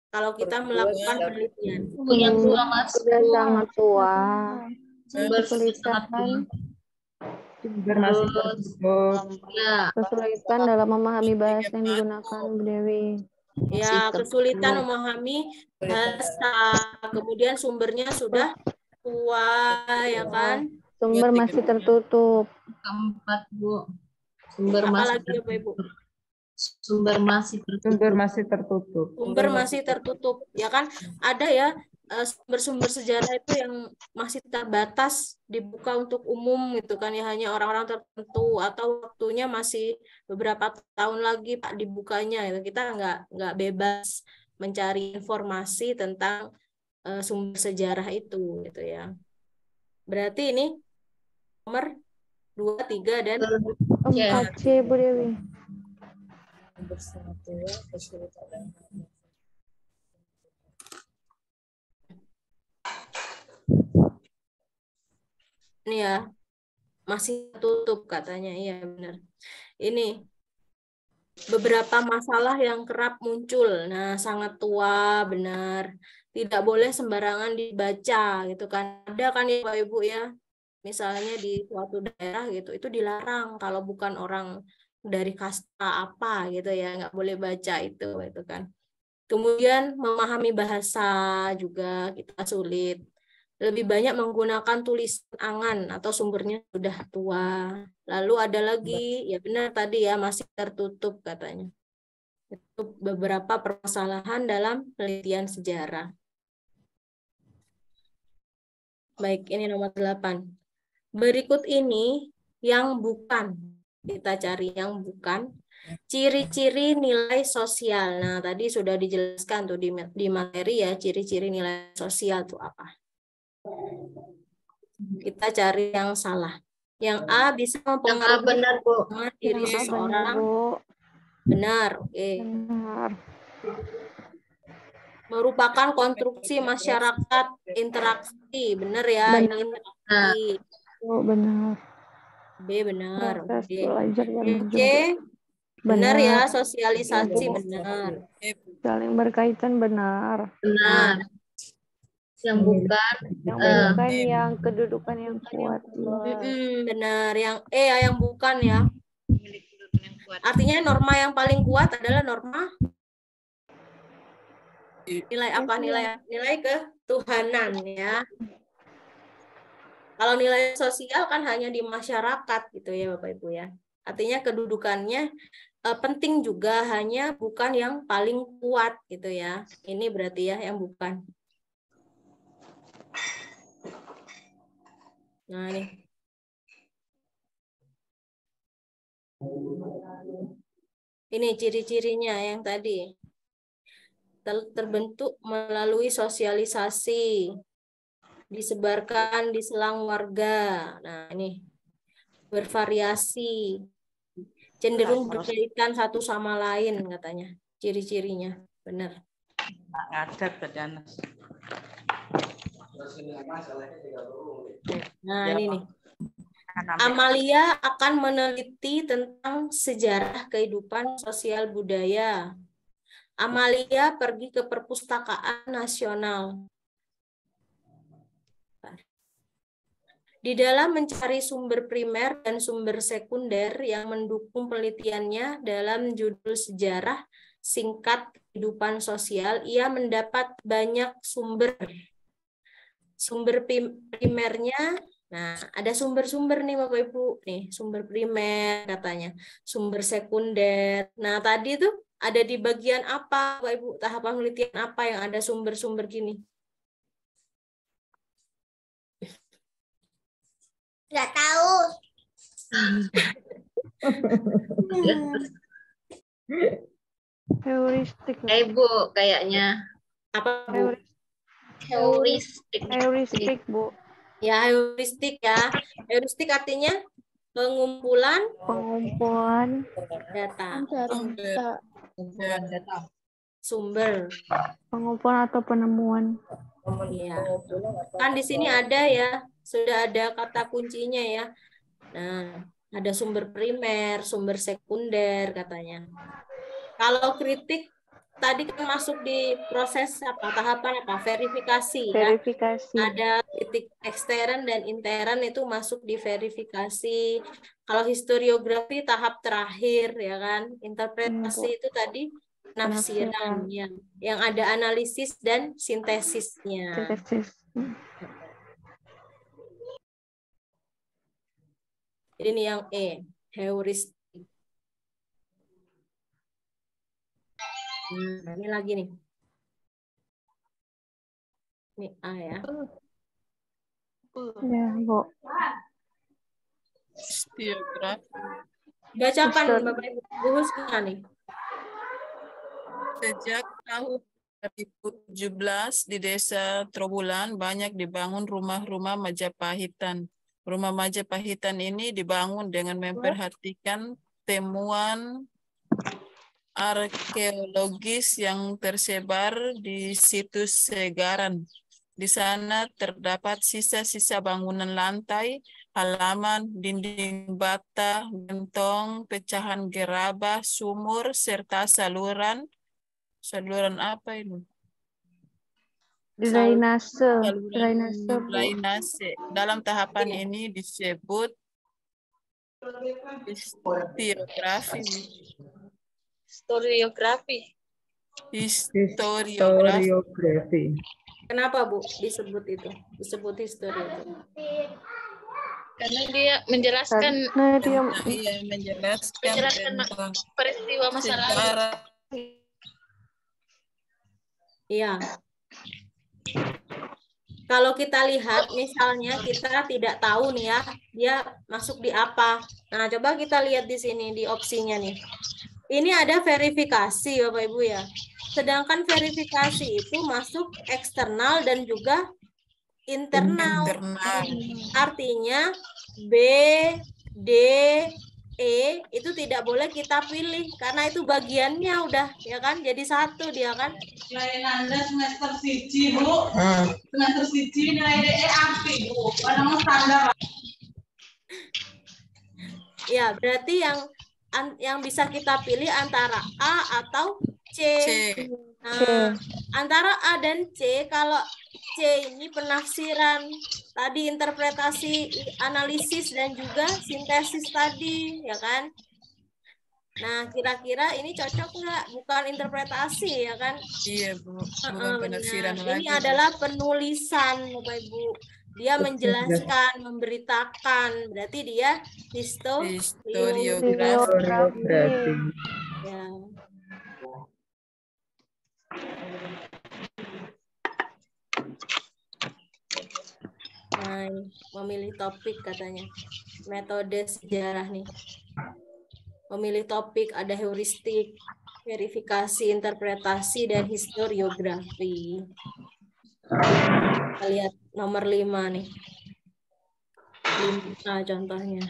Kalau kita melakukan penelitian. Yang tua Mas. Sudah sangat tua. Sumber masih tertutup. Ya. Kesulitan dalam memahami bahasa yang digunakan Bu Dewi. Ya, kesulitan memahami bahasa. Kemudian sumbernya sudah tua, ya kan? Sumber masih tertutup. Keempat Bu. Sumber Apalagi Bapak Ibu? Sumber masih tertutup. Sumber masih tertutup, ya kan? Ada ya sumber-sumber sejarah itu yang masih terbatas dibuka untuk umum gitu kan ya, hanya orang-orang tertentu atau waktunya masih beberapa tahun lagi Pak dibukanya itu. Kita nggak bebas mencari informasi tentang sumber sejarah itu gitu ya. Berarti ini nomor 2, 3 dan 4C Bu Dewi. ini ya masih tutup katanya, iya benar. Ini beberapa masalah yang kerap muncul. Nah, sangat tua, benar. Tidak boleh sembarangan dibaca gitu kan. Ada kan ya Bapak Ibu ya. Misalnya di suatu daerah gitu, itu dilarang kalau bukan orang dari kasta apa gitu ya, nggak boleh baca itu kan. Kemudian memahami bahasa juga kita sulit. Lebih banyak menggunakan tulisan angan atau sumbernya sudah tua. Lalu ada lagi, ya benar tadi ya, masih tertutup katanya. Itu beberapa permasalahan dalam penelitian sejarah. Baik, ini nomor 8. Berikut ini yang bukan. Kita cari yang bukan. Ciri-ciri nilai sosial. Nah, tadi sudah dijelaskan tuh di materi ya, ciri-ciri nilai sosial itu apa. Kita cari yang salah. Yang A bisa mempengaruhi benar Bu. diri seseorang. Benar, oke. Benar. Merupakan konstruksi masyarakat, interaksi benar ya. Benar. Ini interaksi. Oh, benar. B benar. Proses B. belajar dan C berjumpa. benar ya, Benar. sosialisasi benar. Saling berkaitan benar. Benar. Yang bukan Yang bukan yang kedudukan yang kuat. Benar. Yang yang bukan ya. Artinya norma yang paling kuat adalah norma nilai apa? Nilai ketuhanan ya. Kalau nilai sosial kan hanya di masyarakat gitu ya Bapak Ibu ya. Artinya kedudukannya penting juga, hanya bukan yang paling kuat gitu ya. Ini berarti ya yang bukan. Nah nih. Ini ciri-cirinya yang tadi. Terbentuk melalui sosialisasi, disebarkan di selang warga. Nah, ini bervariasi, cenderung berkaitan satu sama lain katanya. Ciri-cirinya, benar. Nah, ini nih. Amalia akan meneliti tentang sejarah kehidupan sosial budaya. Amalia pergi ke Perpustakaan Nasional. Di dalam mencari sumber primer dan sumber sekunder yang mendukung penelitiannya dalam judul sejarah singkat kehidupan sosial, ia mendapat banyak sumber. Sumber primernya, nah ada sumber-sumber nih Bapak Ibu, nih sumber primer katanya, sumber sekunder. Nah tadi tuh ada di bagian apa Bapak Ibu, tahapan penelitian apa yang ada sumber-sumber gini? Nggak tahu. Heuristik. Bu, kayaknya. Apa Bu? Heuristik, Bu. Ya, heuristik ya. Heuristik artinya pengumpulan data. Sumber. Pengumpulan atau penemuan. Iya. Kan di sini ada ya, sudah ada kata kuncinya ya. Nah, ada sumber primer, sumber sekunder katanya. Kalau kritik tadi kan masuk di proses apa? Tahapan apa? Verifikasi. Verifikasi. Ya? Ada kritik ekstern dan intern itu masuk di verifikasi. Kalau historiografi tahap terakhir ya kan. Interpretasi itu tadi penafsiran yang ada analisis dan sintesisnya. Jadi ini yang heuristik. Ini lagi nih. Ini A ya. Ya, Bu. Historiografi. Bacakan Bapak Ibu. Husna nih. Sejak tahun 2017 di Desa Trobulan banyak dibangun rumah-rumah Majapahitan. Rumah Majapahitan ini dibangun dengan memperhatikan temuan arkeologis yang tersebar di situs Segaran. Di sana terdapat sisa-sisa bangunan lantai, halaman, dinding bata, gentong, pecahan gerabah, sumur, serta saluran. Saluran apa ini? Drainase. Drainase. Dalam tahapan ini disebut historiografi. Kenapa Bu disebut itu? Disebut historiografi? Karena dia menjelaskan tentang peristiwa masa lalu. Iya. Kalau kita lihat, misalnya kita tidak tahu nih ya, dia masuk di apa. Nah, coba kita lihat di sini, di opsinya nih. Ini ada verifikasi, Bapak Ibu ya. Sedangkan verifikasi itu masuk eksternal dan juga internal. Artinya B, D, E itu tidak boleh kita pilih karena itu bagiannya udah ya kan jadi satu dia kan. Nilai Anda semester 1, Bu. Semester 1 nilai DE api, Bu. Padahal standar. Ya, berarti yang bisa kita pilih antara A atau C. Nah, antara A dan C, kalau C ini penafsiran, tadi interpretasi, analisis, dan juga sintesis tadi, ya kan? Nah, kira-kira ini cocok nggak? Bukan interpretasi, ya kan? Iya, Bu. Bukan penafsiran Ini lagi. adalah penulisan, Bapak Ibu. Dia menjelaskan, memberitakan. Berarti dia historiografi. Ya. Nah, memilih topik katanya. Metode sejarah nih. Memilih topik ada heuristik, verifikasi, interpretasi, dan historiografi. Kita lihat nomor 5 nih. 5 contohnya.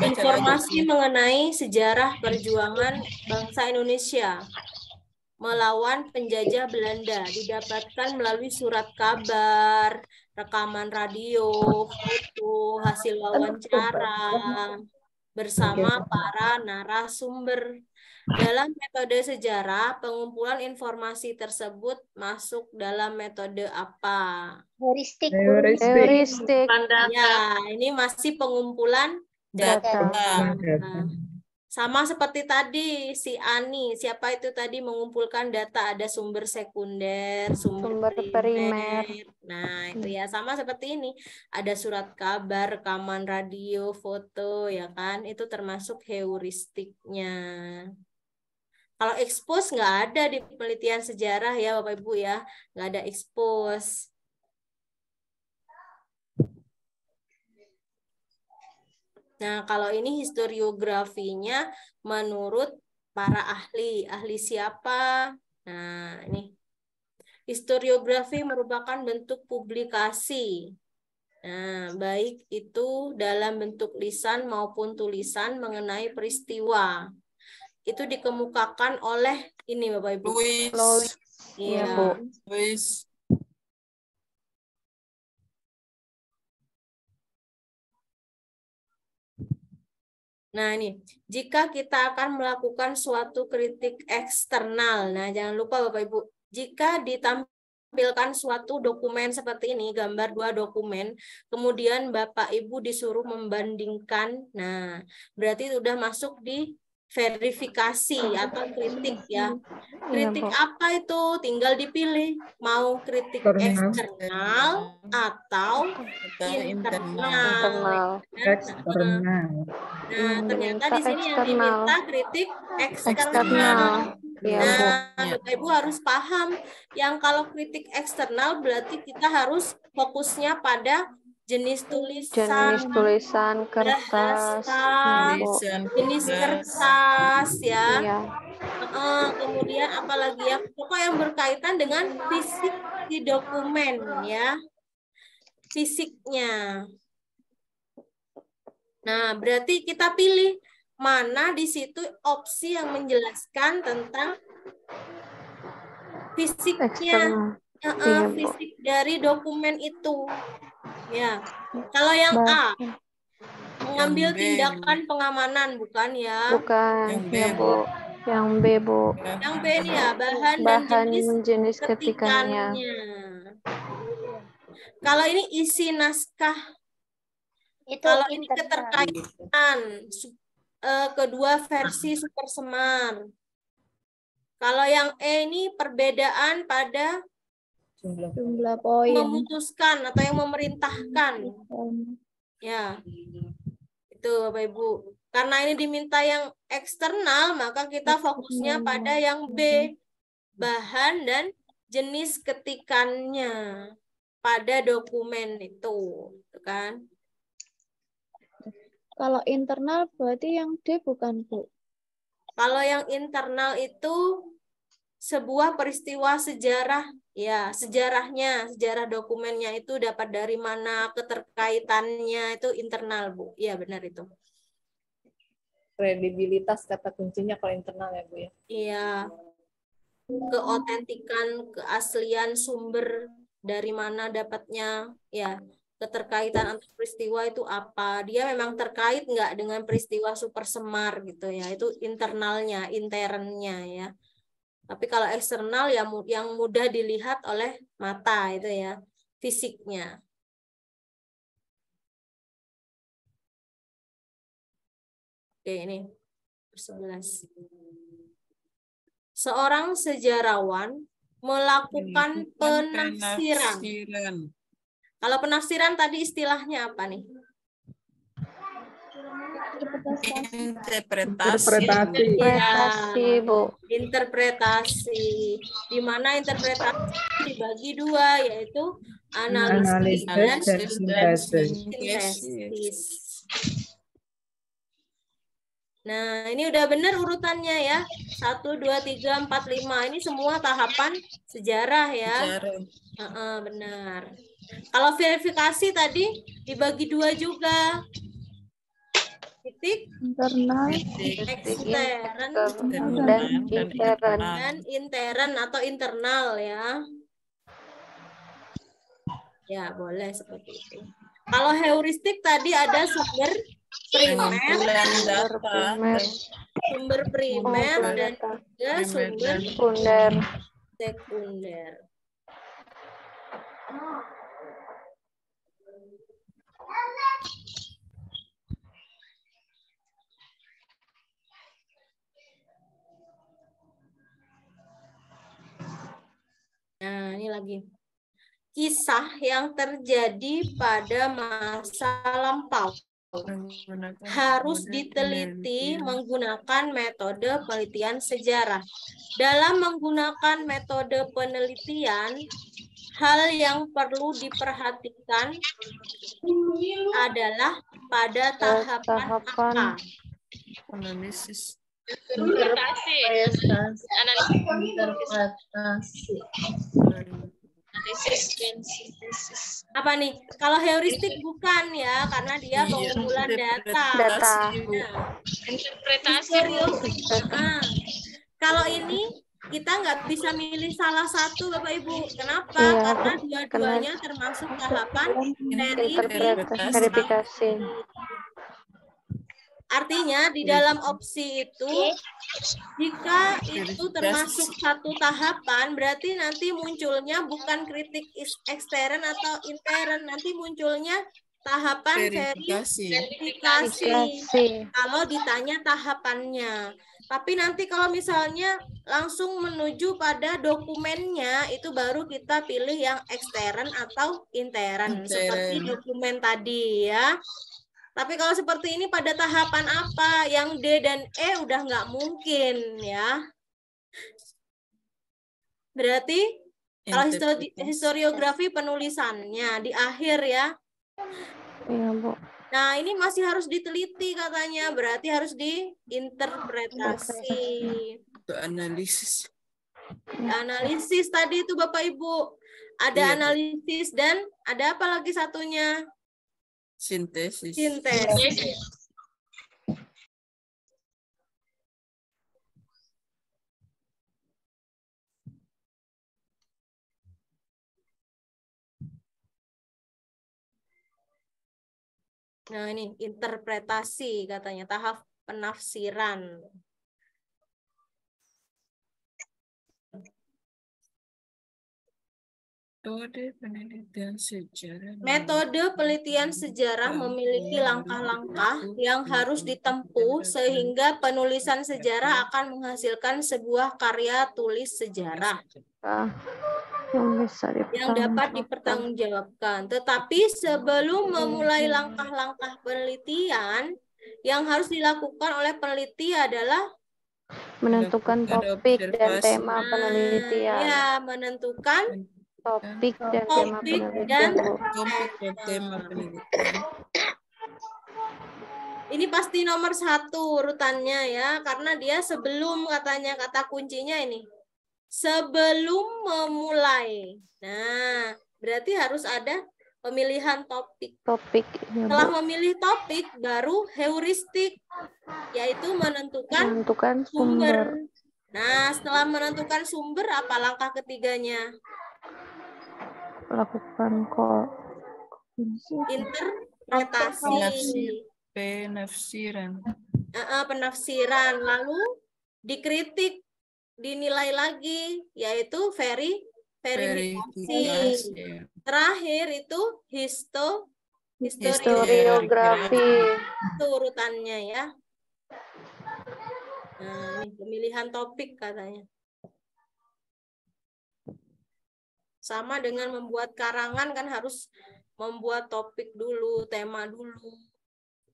Informasi mengenai sejarah perjuangan bangsa Indonesia melawan penjajah Belanda didapatkan melalui surat kabar, rekaman radio, foto, hasil wawancara bersama para narasumber. Dalam metode sejarah, pengumpulan informasi tersebut masuk dalam metode apa? Heuristik. Ya, ini masih pengumpulan data. Sama seperti tadi si Ani, siapa itu tadi mengumpulkan data, ada sumber sekunder, sumber primer. Nah, itu ya sama seperti ini. Ada surat kabar, rekaman radio, foto, ya kan? Itu termasuk heuristiknya. Kalau expose nggak ada di penelitian sejarah ya Bapak Ibu ya, nggak ada expose. Nah, kalau ini historiografinya menurut para ahli. Ahli siapa? Nah, ini. Historiografi merupakan bentuk publikasi. Nah, baik itu dalam bentuk lisan maupun tulisan mengenai peristiwa. Itu dikemukakan oleh ini Bapak Ibu. Louis. Iya, Bu. Louis. Nah, ini, jika kita akan melakukan suatu kritik eksternal, nah jangan lupa Bapak Ibu, jika ditampilkan suatu dokumen seperti ini, gambar 2 dokumen, kemudian Bapak Ibu disuruh membandingkan, nah berarti sudah masuk di verifikasi atau kritik ya. Kritik apa itu? Tinggal dipilih, mau kritik eksternal atau internal. Nah, ternyata di sini yang diminta kritik eksternal. Nah, Bapak Ibu harus paham yang kalau kritik eksternal berarti kita harus fokusnya pada jenis tulisan, kertas, jenis kertas ya. Kemudian apalagi ya, pokok yang berkaitan dengan fisik di dokumen ya, fisiknya. Nah, berarti kita pilih mana di situ opsi yang menjelaskan tentang fisiknya, fisik dari dokumen itu. Ya, kalau yang A mengambil tindakan pengamanan, bukan ya? Bukan, ya Bu. Yang B, Bu. Yang B ini ya, bahan dan jenis ketikannya. Kalau ini isi naskah. Kalau ini keterkaitan kedua versi Super Semar. Kalau yang E ini perbedaan pada jumlah poin, memutuskan atau yang memerintahkan. Ya, itu Bapak Ibu. Karena ini diminta yang eksternal, maka kita fokusnya pada yang B, bahan dan jenis ketikannya pada dokumen itu, kan? Kalau internal berarti yang D bukan Bu? Kalau yang internal itu sebuah peristiwa sejarah, ya sejarahnya, sejarah dokumennya itu dapat dari mana, keterkaitannya itu internal, Bu. Iya benar itu. Kredibilitas kata kuncinya kalau internal ya Bu ya. Iya. Keotentikan, keaslian sumber dari mana dapatnya, ya keterkaitan antar peristiwa itu apa, dia memang terkait nggak dengan peristiwa Super Semar gitu ya, itu internalnya, internnya ya. Tapi kalau eksternal ya yang mudah dilihat oleh mata itu ya, fisiknya. Oke, ini 11. Seorang sejarawan melakukan penafsiran. Kalau penafsiran tadi istilahnya apa nih? Interpretasi, Bu. Interpretasi. Di mana interpretasi dibagi dua, yaitu analisis dan sintesis. Nah, ini udah benar urutannya ya. 1, 2, 3, 4, 5. Ini semua tahapan sejarah ya. Benar. Kalau verifikasi tadi dibagi dua juga. Titik Internal, ekstern dan intern atau internal ya. Ya, boleh seperti itu. Kalau heuristik tadi ada sumber primer dan juga sumber sekunder. Nah, ini lagi. Kisah yang terjadi pada masa lampau harus diteliti menggunakan metode penelitian sejarah. Dalam menggunakan metode penelitian, hal yang perlu diperhatikan adalah pada tahapan apa? Analisis. Interpretasi. Analisis dan sintesis. Apa nih? Kalau heuristik bukan ya, karena dia pengumpulan data. Interpretasi. Kalau ini kita nggak bisa milih salah satu, Bapak Ibu. Kenapa? Karena dua-duanya termasuk tahapan verifikasi. Artinya di dalam opsi itu, jika itu termasuk satu tahapan, berarti nanti munculnya bukan kritik ekstern atau intern, nanti munculnya tahapan verifikasi. Kalau ditanya tahapannya. Tapi nanti kalau misalnya langsung menuju pada dokumennya, itu baru kita pilih yang ekstern atau intern. Seperti dokumen tadi ya. Tapi kalau seperti ini pada tahapan apa? Yang D dan E udah nggak mungkin ya. Berarti kalau historiografi penulisannya di akhir ya. Iya, Bu. Nah, ini masih harus diteliti katanya. Berarti harus diinterpretasi. Analisis. Analisis tadi itu Bapak Ibu. Ada analisis dan ada apa lagi satunya? Sintesis. Nah, ini interpretasi katanya, tahap penafsiran. Metode penelitian sejarah. Metode penelitian sejarah memiliki langkah-langkah yang harus ditempuh sehingga penulisan sejarah akan menghasilkan sebuah karya tulis sejarah yang dapat dipertanggungjawabkan. Tetapi sebelum memulai langkah-langkah penelitian, yang harus dilakukan oleh peneliti adalah menentukan topik dan tema penelitian. Ya, menentukan topik dan tema penelitian. Ini pasti nomor 1 urutannya ya, karena dia sebelum katanya kata kuncinya ini. sebelum memulai. Nah, berarti harus ada pemilihan topik. Topik. Ya, Setelah Bu. memilih topik, baru heuristik, yaitu menentukan sumber. Nah, setelah menentukan sumber, apa langkah ketiganya? Lakukan interpretasi. Penafsiran. Penafsiran. Lalu dikritik, dinilai lagi, yaitu verifikasi. Terakhir itu historiografi. Itu urutannya ya. Nah, ini pemilihan topik katanya. Sama dengan membuat karangan kan harus membuat topik dulu, tema dulu.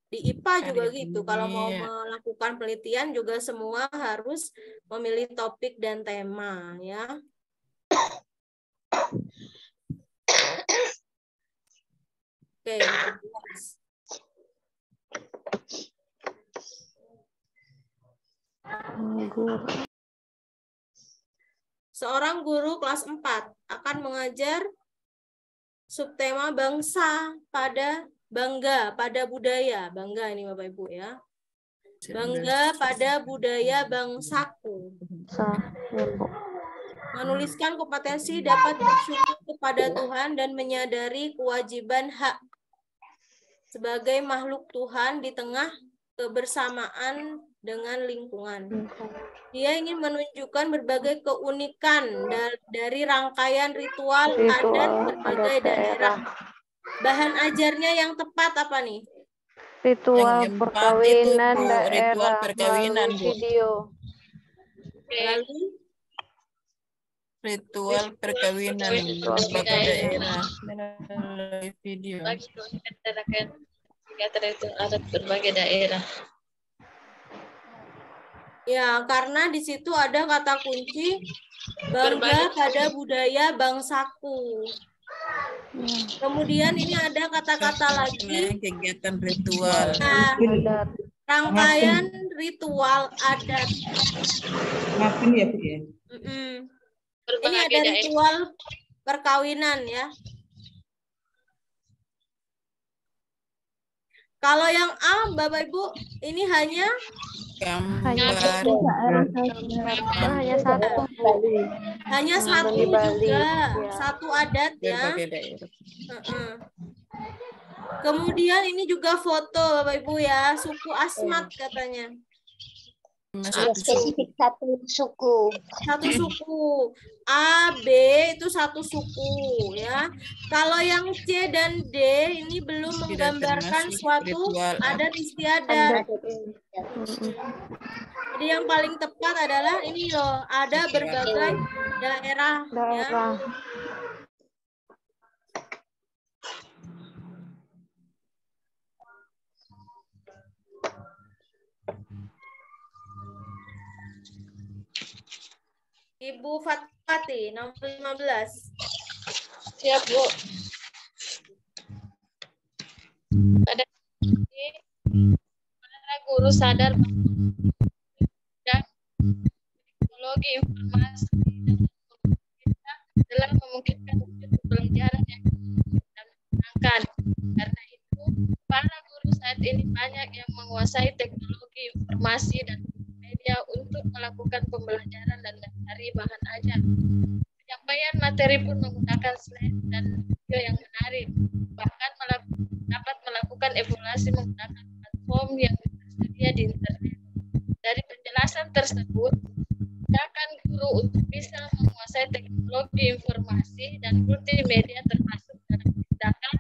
Di IPA juga gitu. Kalau mau melakukan penelitian juga semua harus memilih topik dan tema ya. Oke, seorang guru kelas 4 akan mengajar subtema bangsa pada bangga pada budaya. Bangga ini Bapak Ibu ya. Bangga pada budaya bangsaku. Menuliskan kompetensi dapat bersyukur kepada Tuhan dan menyadari kewajiban hak sebagai makhluk Tuhan di tengah kebersamaan dengan lingkungan. Dia ingin menunjukkan berbagai keunikan dari rangkaian ritual adat berbagai daerah. Bahan ajarnya yang tepat apa nih? Ritual perkawinan daerah. Ritual perkawinan, Bu. Video. Lalu ritual perkawinan berbagai daerah melalui video. Adat berbagai daerah. Ya, karena di situ ada kata kunci bangga pada budaya bangsaku. Kemudian ini ada kata-kata lagi kegiatan ritual. Nah, rangkaian ritual adat. Maafin ya, Bu ya. Ini ada ritual perkawinan ya. Kalau yang A, Bapak Ibu, ini hanya gambar. Hanya satu juga, satu adat ya. Kemudian ini juga foto Bapak Ibu ya, suku Asmat katanya. Spesifik satu suku. Satu suku. A, B itu satu suku ya. Kalau yang C dan D ini belum menggambarkan suatu adat istiadat. Jadi yang paling tepat adalah ini loh, ada berbagai daerah. Ya. Ibu Fatmati, nomor 15. Siap, Bu. Pada ini, para guru sadar dan teknologi informasi kita dalam memungkinkan wujud pembelajaran yang menyenangkan. Karena itu, para guru saat ini banyak yang menguasai teknologi informasi dan media untuk melakukan pembelajaran dan mencari bahan ajar. Penyampaian materi pun menggunakan slide dan video yang menarik. Bahkan dapat melakukan evaluasi menggunakan platform yang tersedia di internet. Dari penjelasan tersebut, silakan guru untuk bisa menguasai teknologi informasi dan multimedia termasuk dalam tindakan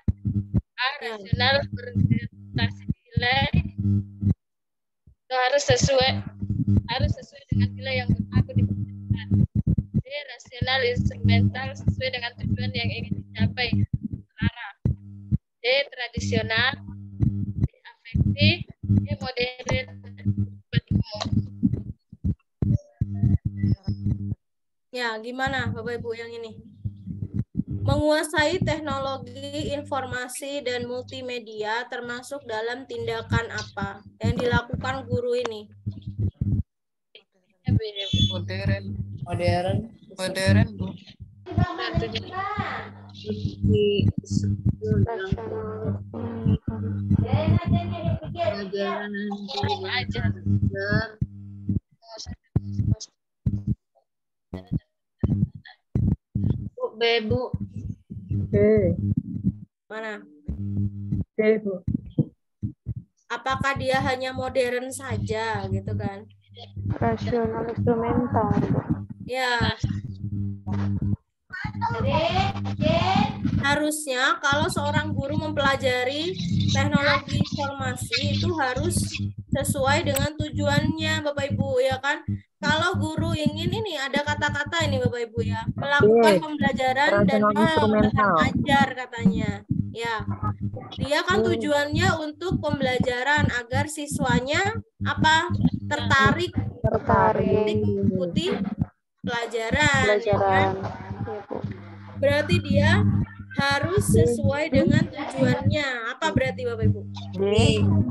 rasional berorientasi nilai. Itu harus sesuai dengan nilai yang berlaku di pembelajaran. D, rasional instrumental sesuai dengan tujuan yang ingin dicapai. Terarah. D, tradisional. D, afektif. D, modern. Ya, gimana Bapak Ibu yang ini? Menguasai teknologi informasi dan multimedia termasuk dalam tindakan apa yang dilakukan guru ini? Modern Modern, Bu. Bu. Mana? Bu. Apakah dia hanya modern saja gitu kan? Rasional instrumental, Bu. Ya. Harusnya kalau seorang guru mempelajari teknologi informasi itu harus sesuai dengan tujuannya, Bapak Ibu, ya kan? Kalau guru ingin ini ada kata-kata ini Bapak Ibu ya, melakukan pembelajaran dan bahan ajar katanya. Ya. Dia kan tujuannya untuk pembelajaran agar siswanya apa? Tertarik mengikuti pelajaran. Ya kan? Berarti dia harus sesuai dengan tujuannya. Apa berarti Bapak Ibu?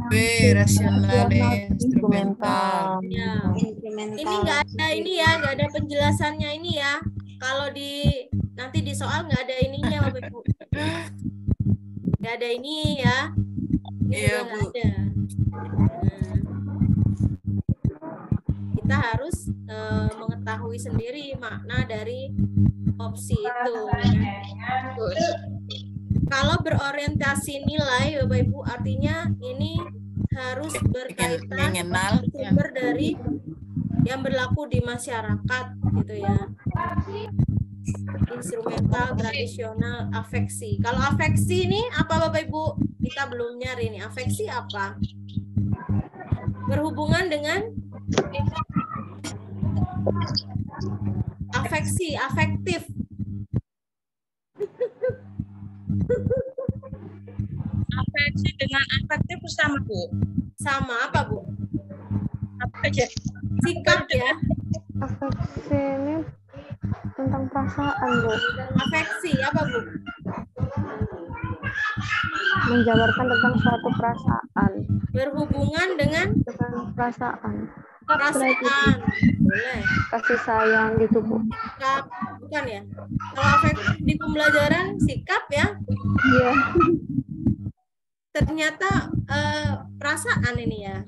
B. Rasional instrumental. Ya. Ini nggak ada ini ya, nggak ada penjelasannya ini ya. Kalau nanti di soal nggak ada ininya Bapak Ibu. Nggak ada ini ya. Iya, Bu. Ada. Kita harus mengetahui sendiri makna dari opsi itu. Kalau berorientasi nilai, Bapak Ibu, artinya ini harus berkaitan sumber dari yang berlaku di masyarakat, gitu ya. Instrumental, tradisional, afeksi. Kalau afeksi ini apa Bapak Ibu? Kita belum nyari nih. Afeksi apa? Berhubungan dengan afeksi, afektif. Afeksi dengan afektif sama, Bu. Sama apa, Bu? Apa aja? Sikap ya. Afeksi ini tentang perasaan, Bu. Afeksi apa, Bu? Menjabarkan tentang suatu perasaan. Berhubungan dengan perasaan. Perasaan. Boleh. Kasih sayang gitu, Bu. Sikap, bukan ya? Kalau afektif di pembelajaran sikap ya? Iya. Ternyata perasaan ini ya.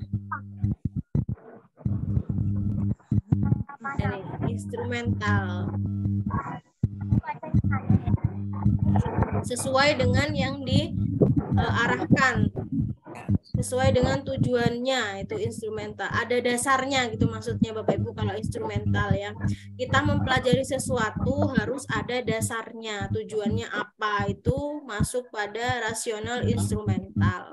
Ini instrumental. Sesuai dengan yang diarahkan. Sesuai dengan tujuannya, itu instrumental. Ada dasarnya gitu maksudnya Bapak Ibu kalau instrumental ya. Kita mempelajari sesuatu harus ada dasarnya. Tujuannya apa, itu masuk pada rasional instrumental.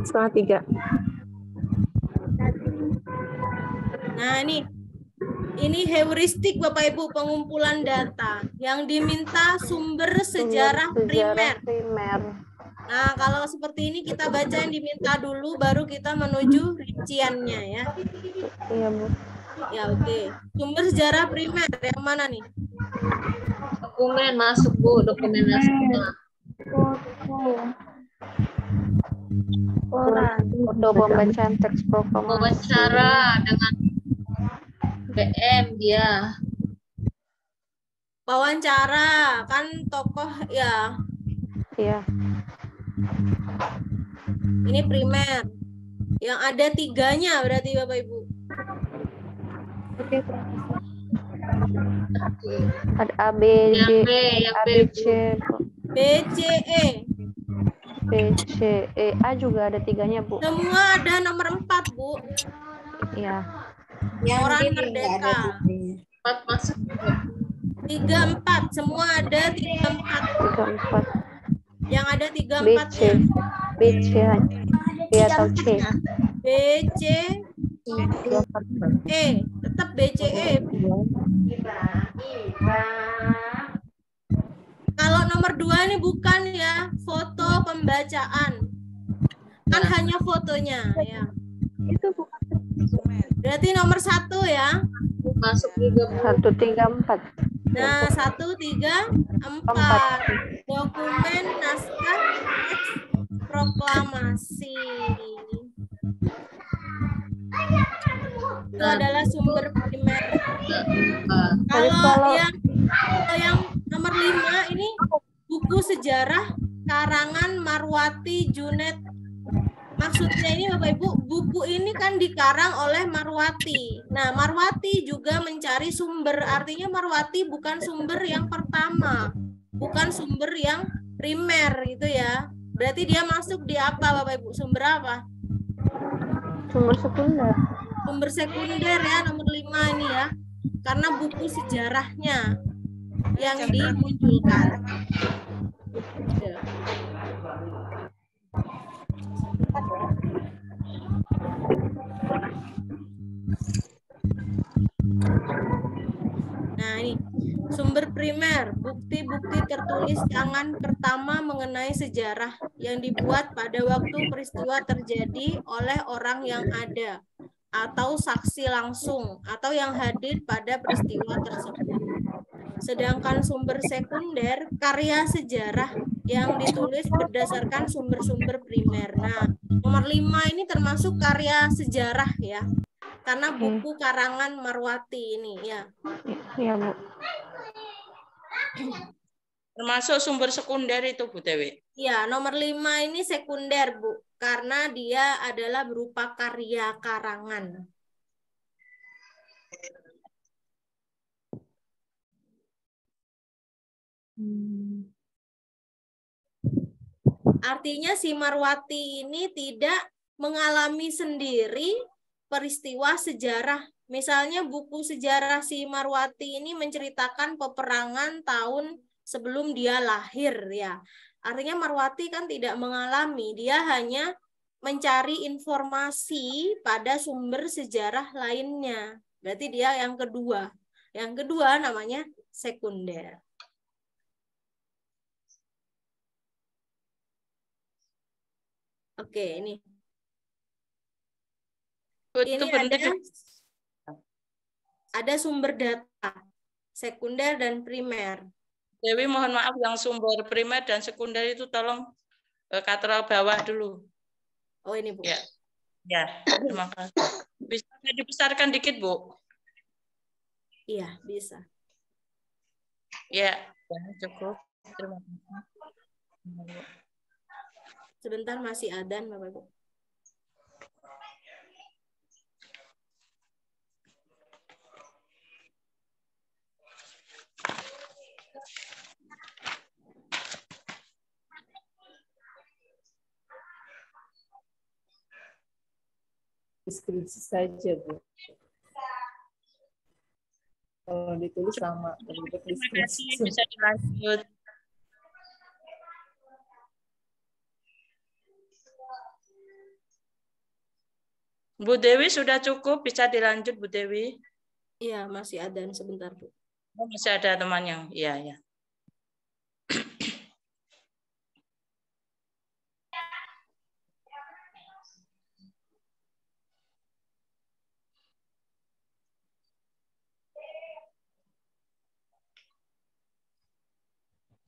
Setengah 3. Nah ini heuristik Bapak Ibu, pengumpulan data yang diminta sumber sejarah primer. Nah kalau seperti ini kita baca yang diminta dulu, baru kita menuju rinciannya ya. Iya, Bu. Ya oke. Sumber sejarah primer yang mana nih? Dokumen masuk, Bu, dokumen masuk. Foto pembacaan teks proklamasi. Wawancara dengan BM dia. Wawancara kan tokoh ya. Iya. Ini primer. Yang ada 3-nya berarti Bapak Ibu. Oke. Ada A, B, D, A, B, C, B, C, E. B, C, E, A juga ada 3-nya, Bu. Semua ada nomor 4, Bu. Iya. Orang merdeka. 4 masuk. 34, semua ada 34. 34. Yang ada 34 B, C. B, C, B atau C. B, C, E. Tetap B, C, E. Kalau nomor 2 ini bukan ya, foto pembacaan. Kan hanya fotonya ya. Itu bukan. Berarti nomor 1 ya. Masuk juga. 134. Nah, 1, 3, 4. Dokumen naskah teks proklamasi. Itu adalah sumber primer. Kalau yang nomor 5 ini buku sejarah karangan Marwati Junet. Maksudnya ini Bapak Ibu, buku ini kan dikarang oleh Marwati. Nah, Marwati juga mencari sumber, artinya Marwati bukan sumber yang pertama, bukan sumber yang primer gitu ya. Berarti dia masuk di apa Bapak Ibu? Sumber apa? Sumber sekunder. Sumber sekunder ya, nomor 5 ini ya. Karena buku sejarahnya yang dimunculkan. Ya. Nah, ini sumber primer, bukti-bukti tertulis tangan pertama mengenai sejarah yang dibuat pada waktu peristiwa terjadi oleh orang yang ada atau saksi langsung atau yang hadir pada peristiwa tersebut. Sedangkan sumber sekunder, karya sejarah yang ditulis berdasarkan sumber-sumber primer. Nah, nomor 5 ini termasuk karya sejarah ya. Karena buku karangan Marwati ini ya. Iya, Bu. Termasuk sumber sekunder itu, Bu Dewi. Ya, nomor 5 ini sekunder, Bu. Karena dia adalah berupa karya karangan. Artinya si Marwati ini tidak mengalami sendiri peristiwa sejarah. Misalnya buku sejarah si Marwati ini menceritakan peperangan tahun sebelum dia lahir ya. Artinya Marwati kan tidak mengalami, dia hanya mencari informasi pada sumber sejarah lainnya. Berarti dia yang kedua. Yang kedua namanya sekunder. Oke, ini. Ini ada sumber data, sekunder dan primer. Dewi mohon maaf, yang sumber primer dan sekunder itu tolong katral bawah dulu. Oh ini Bu. Ya, ya terima kasih. Bisa dibesarkan dikit Bu? Iya bisa. Ya, cukup. Terima kasih. Sebentar masih adzan Bapak Ibu. Deskripsi saja, Bu. Kalau ditulis sama, terlibat deskripsi. Bisa dilanjut. Bu Dewi sudah cukup, bisa dilanjut Bu Dewi? Iya, masih ada sebentar Bu. Oh, masih ada teman yang, iya ya.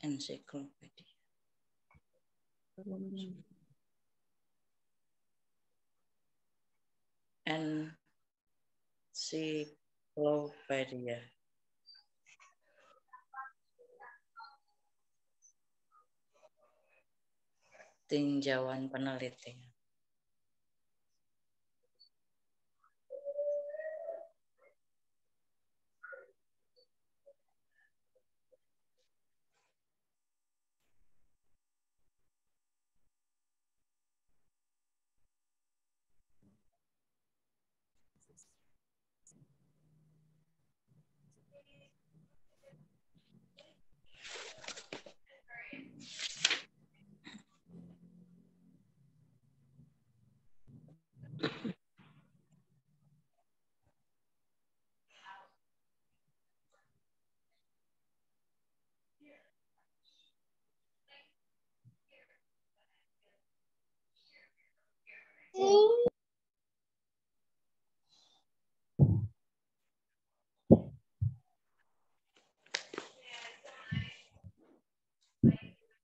Ensiklopedia. Ensiklopedia. Tinjauan penelitian.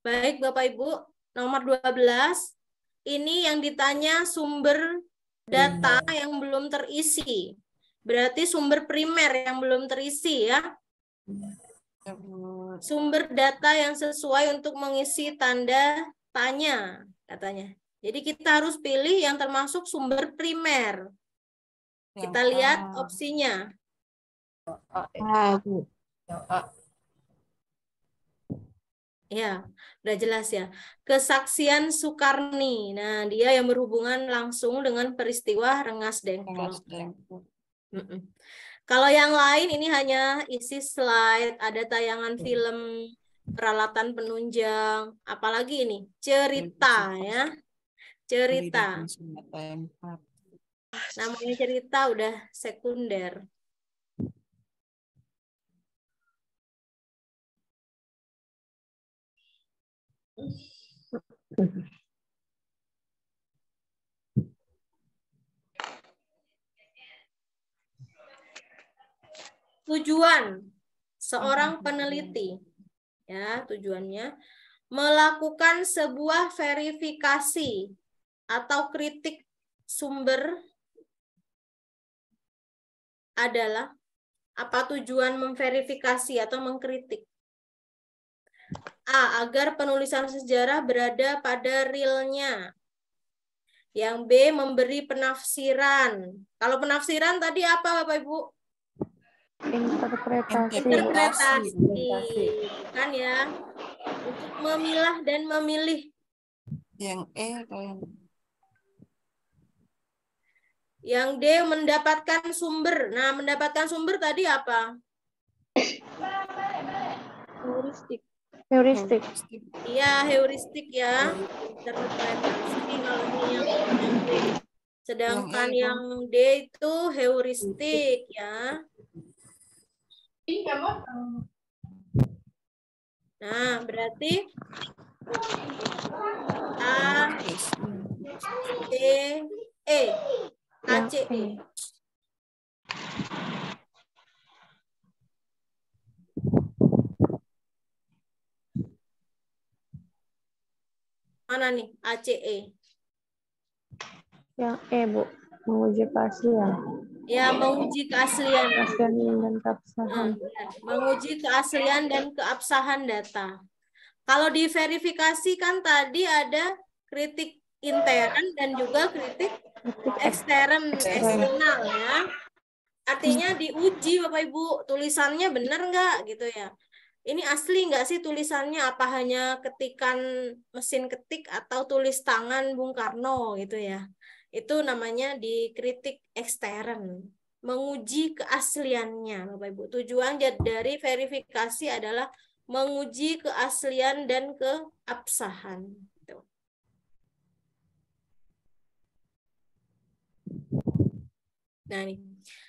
Baik Bapak Ibu, nomor 12. Ini yang ditanya sumber data yang belum terisi. Berarti sumber primer yang belum terisi ya. Sumber data yang sesuai untuk mengisi tanda tanya katanya. Jadi kita harus pilih yang termasuk sumber primer. Kita lihat opsinya. Ya, udah jelas ya. Kesaksian Soekarni. Nah, dia yang berhubungan langsung dengan peristiwa Rengas Dengklok. Kalau yang lain ini hanya isi slide, ada tayangan film, peralatan penunjang, apalagi ini cerita ya. Cerita. Namanya cerita udah sekunder. Tujuan seorang peneliti ya, tujuannya melakukan sebuah verifikasi atau kritik sumber adalah apa tujuan memverifikasi atau mengkritik? A. Agar penulisan sejarah berada pada realnya. Yang B. Memberi penafsiran. Kalau penafsiran tadi apa Bapak Ibu? Interpretasi. Kan ya. Untuk memilah dan memilih. Yang E kayak Yang D. Mendapatkan sumber. Nah, mendapatkan sumber tadi apa? Heuristik. Iya, heuristik ya. Interpretasi kalau ini yang D. Sedangkan yang D itu heuristik ya. Nah, berarti A, C, E. KCE. Mana nih ACE? Yang E, Bu. Menguji keaslian. Ya, menguji keaslian. Keaslian dan keabsahan. Menguji keaslian dan keabsahan data. Kalau diverifikasi kan tadi ada kritik intern dan juga kritik eksternal ya. Artinya diuji Bapak Ibu, tulisannya benar nggak gitu ya. Ini asli nggak sih tulisannya, apa hanya ketikan mesin ketik atau tulis tangan Bung Karno gitu ya. Itu namanya dikritik ekstern, menguji keasliannya Bapak Ibu. Tujuan dari verifikasi adalah menguji keaslian dan keabsahan. Nah, nih.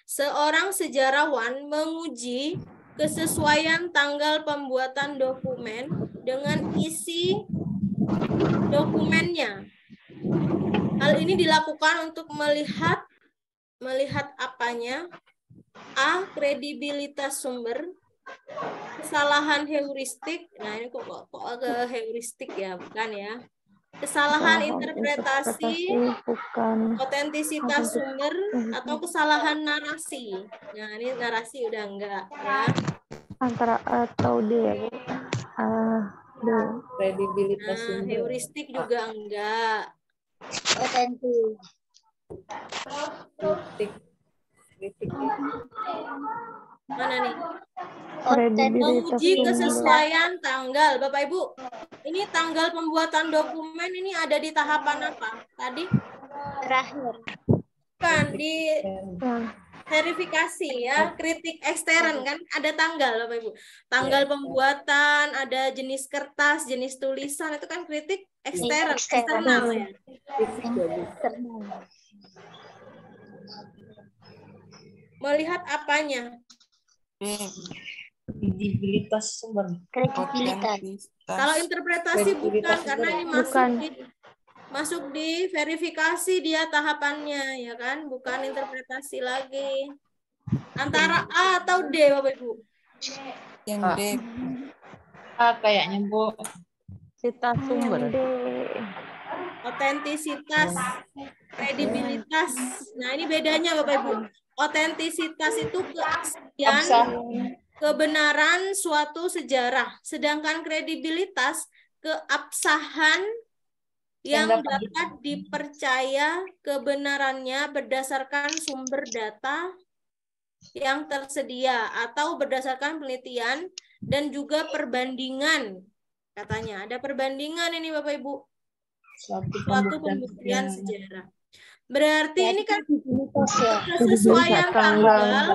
Seorang sejarawan menguji kesesuaian tanggal pembuatan dokumen dengan isi dokumennya. Hal ini dilakukan untuk melihat apanya? A. Kredibilitas sumber. Kesalahan heuristik. Nah, ini kok agak heuristik ya, bukan ya? Kesalahan interpretasi, otentisitas sumber, atau kesalahan narasi. Nah, ini narasi udah enggak ya. Antara A atau D ya, Bu. D. Kredibilitas sumber. Heuristik juga enggak. Otentik. Kritik. Mana nih? Kredibilitas Menguji kesesuaian tanggal. Bapak Ibu, ini tanggal pembuatan dokumen ini ada di tahapan apa? Tadi? Terakhir. Bukan, di verifikasi ya, kritik ekstern kan ada tanggal Bapak Ibu. Tanggal pembuatan, ada jenis kertas, jenis tulisan, itu kan kritik eksternal ya. Melihat apanya? kredibilitas sumber. Kalau interpretasi bukan, karena ini masuk di verifikasi dia tahapannya ya kan, bukan interpretasi lagi. Antara A atau D Bapak Ibu? Yang D. A kayaknya Bu. Otentisitas sumber. Otentisitas, kredibilitas. Nah, ini bedanya Bapak Ibu. Otentisitas itu keaslian, kebenaran suatu sejarah. Sedangkan kredibilitas, keabsahan yang dapat dipercaya kebenarannya berdasarkan sumber data yang tersedia atau berdasarkan penelitian dan juga perbandingan. Katanya ada perbandingan ini Bapak Ibu. Suatu pembuktian sejarah. Berarti ini kan kesesuaian tanggal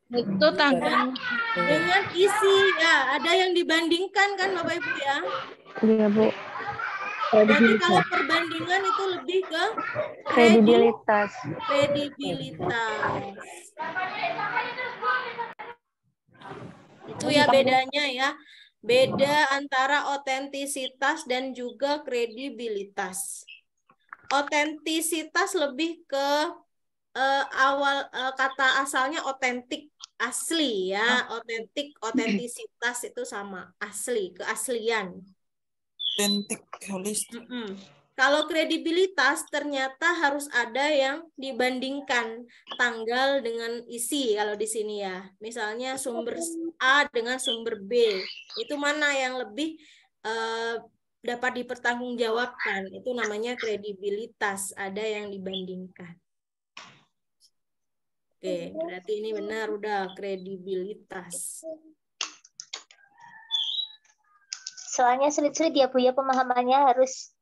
itu tanggal dengan isi ya. Ada yang dibandingkan kan Bapak Ibu ya? Iya, Bu. Berarti kalau perbandingan itu lebih ke Kredibilitas. kredibilitas. Itu ya bedanya ya. Beda antara otentisitas dan juga kredibilitas. Otentisitas lebih ke kata asalnya otentik, asli ya. Otentik, otentisitas itu sama, asli, keaslian. Otentik, holistik. Kalau kredibilitas ternyata harus ada yang dibandingkan tanggal dengan isi kalau di sini ya. Misalnya sumber A dengan sumber B. Itu mana yang lebih dapat dipertanggungjawabkan. Itu namanya kredibilitas. Ada yang dibandingkan. Oke, berarti ini benar udah kredibilitas. Soalnya sulit-sulit ya Bu ya, pemahamannya harus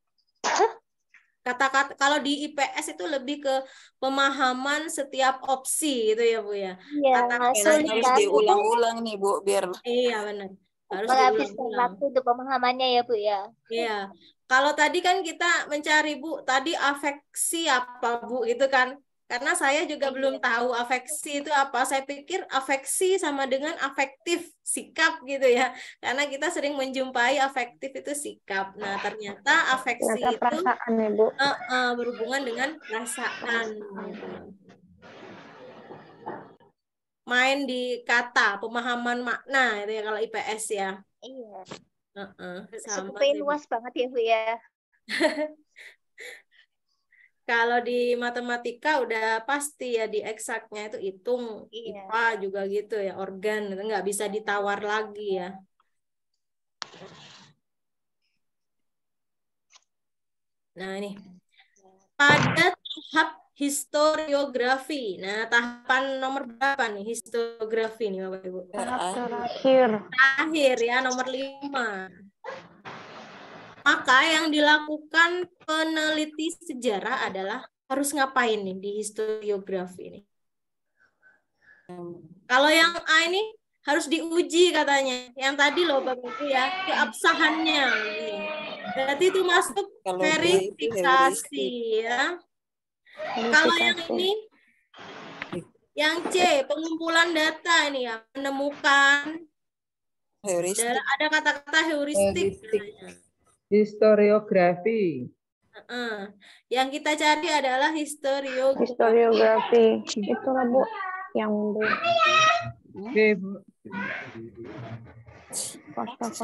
kata-kata kalau di IPS itu lebih ke pemahaman setiap opsi gitu ya Bu ya. Iya, Harus diulang-ulang nih Bu biar. Iya benar. Harus menghabiskan diulang-ulang. waktu untuk pemahamannya ya Bu ya. Iya. Kalau tadi kan kita mencari Bu, tadi afeksi apa Bu gitu kan? Karena saya juga belum tahu afeksi itu apa. Saya pikir afeksi sama dengan afektif, sikap gitu ya. Karena kita sering menjumpai afektif itu sikap. Nah, ternyata afeksi itu perasaan ya, Bu. Berhubungan dengan perasaan. Main di kata, pemahaman makna itu ya kalau IPS ya. Iya. Sama luas banget ya Bu ya. Kalau di matematika udah pasti ya, di eksaknya itu hitung, IPA juga gitu ya, organ itu nggak bisa ditawar lagi ya. Nah ini pada tahap historiografi. Nah tahapan nomor berapa nih historiografi nih Bapak Ibu? Terakhir ya, nomor 5. Maka yang dilakukan peneliti sejarah adalah harus ngapain nih di historiografi ini? Kalau yang A ini harus diuji katanya. Yang tadi loh Bapak Ibu ya, keabsahannya. Berarti itu masuk verifikasi ya. Kalau yang ini, yang C, pengumpulan data ini ya, menemukan. Ada kata-kata heuristik. Historiografi. Yang kita cari adalah historiografi. Itulah Bu yang Oke, Bu.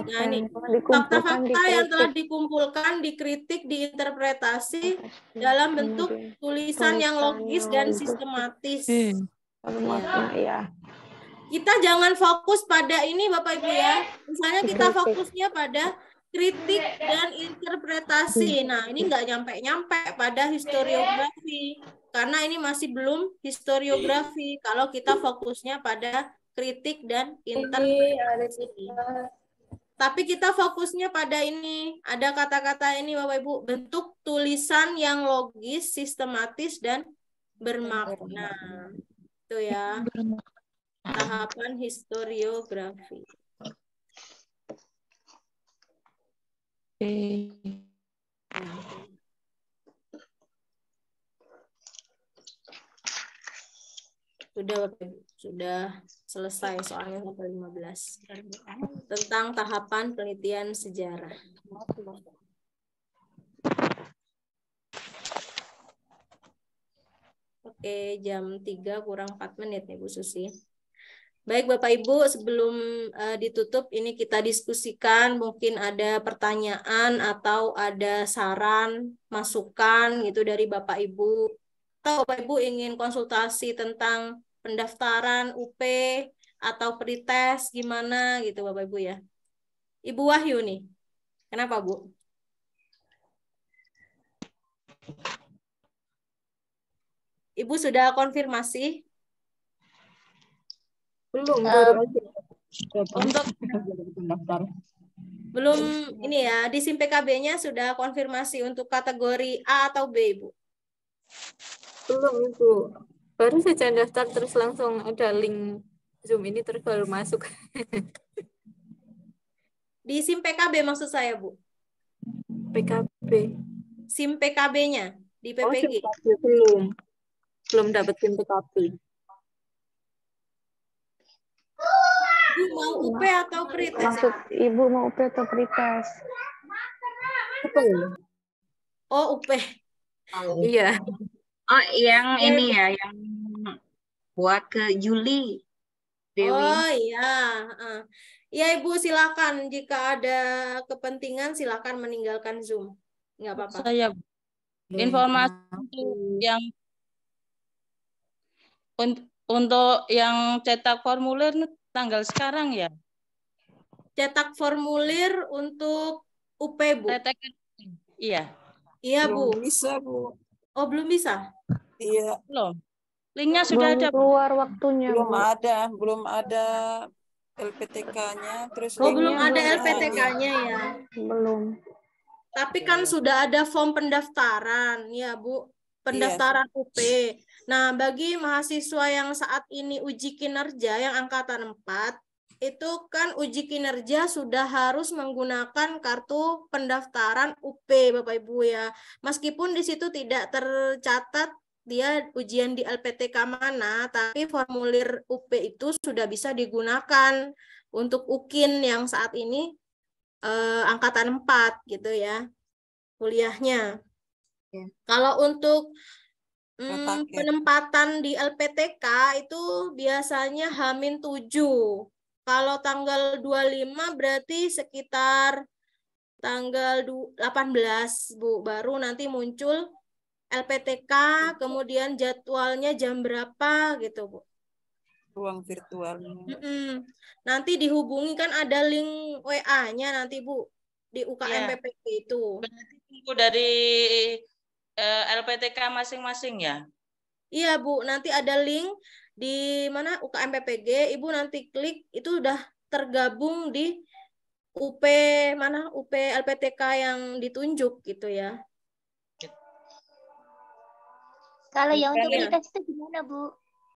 Nah, ini fakta-fakta yang telah dikumpulkan, dikritik, diinterpretasi dalam bentuk tulisan yang logis dan sistematis. Ya. Kita jangan fokus pada ini Bapak Ibu ya. Misalnya kita fokusnya pada kritik dan interpretasi. Nah, ini nggak nyampe-nyampe pada historiografi. Karena ini masih belum historiografi. Kalau kita fokusnya pada kritik dan interpretasi. Tapi kita fokusnya pada ini. Ada kata-kata ini Bapak Ibu. Bentuk tulisan yang logis, sistematis, dan bermakna. Itu ya. Tahapan historiografi. Sudah Bapak Ibu, sudah selesai soalnya sampai 15 tentang tahapan penelitian sejarah. Oke, jam 3 kurang 4 menit nih Bu Susi. Baik Bapak Ibu, sebelum ditutup ini kita diskusikan, mungkin ada pertanyaan atau ada saran, masukan gitu dari Bapak Ibu. Atau Bapak Ibu ingin konsultasi tentang pendaftaran UP atau pretest gimana gitu Bapak Ibu ya. Ibu Wahyu nih. Kenapa Bu? Ibu sudah konfirmasi? Belum, baru aja. Untuk belum ini ya, di SIM PKB-nya sudah konfirmasi untuk kategori A atau B, Ibu? Belum, Ibu. Baru saja daftar terus langsung ada link Zoom ini terus baru masuk. Di SIM PKB maksud saya, Bu? PKB. SIM PKB-nya di Oh, PPG? SIM PKB belum. Belum dapat SIM PKB. Ibu mau UP atau pretest? Maksud Ibu mau UP atau pretest? Oh, UP. Iya. Oh, yang ini ya, yang buat ke Juli, Dewi. Oh iya. Ya Ibu silakan. Jika ada kepentingan silakan meninggalkan Zoom. Nggak apa-apa. Saya informasi yang untuk yang cetak formulir tanggal sekarang ya. Cetak formulir untuk UP, Bu. Iya. Iya, Bu. Belum bisa, Bu. Oh, belum bisa? Iya. Belum. Linknya sudah Belum ada. keluar waktunya, Belum Bu. ada LPTK-nya, terus Oh, belum linknya ada belum LPTK-nya ya. Belum. Tapi kan sudah ada form pendaftaran, ya Bu. Pendaftaran UP. Nah, bagi mahasiswa yang saat ini uji kinerja yang angkatan 4, itu kan uji kinerja sudah harus menggunakan kartu pendaftaran UP, Bapak Ibu ya. Meskipun di situ tidak tercatat dia ujian di LPTK mana, tapi formulir UP itu sudah bisa digunakan untuk UKIN yang saat ini angkatan 4 gitu ya, kuliahnya. Kalau untuk penempatan di LPTK itu biasanya H-7. Kalau tanggal 25 berarti sekitar tanggal 18, Bu. Baru nanti muncul LPTK, kemudian jadwalnya jam berapa gitu, Bu. ruang virtualnya. Nanti dihubungi kan ada link WA-nya nanti, Bu. Di UKM PPG itu. Berarti tunggu dari LPTK masing-masing ya? Iya, Bu. Nanti ada link di mana UKM PPG, Ibu nanti klik itu udah tergabung di UP mana UP LPTK yang ditunjuk gitu ya. Kalau yang untuk pretest itu gimana, Bu?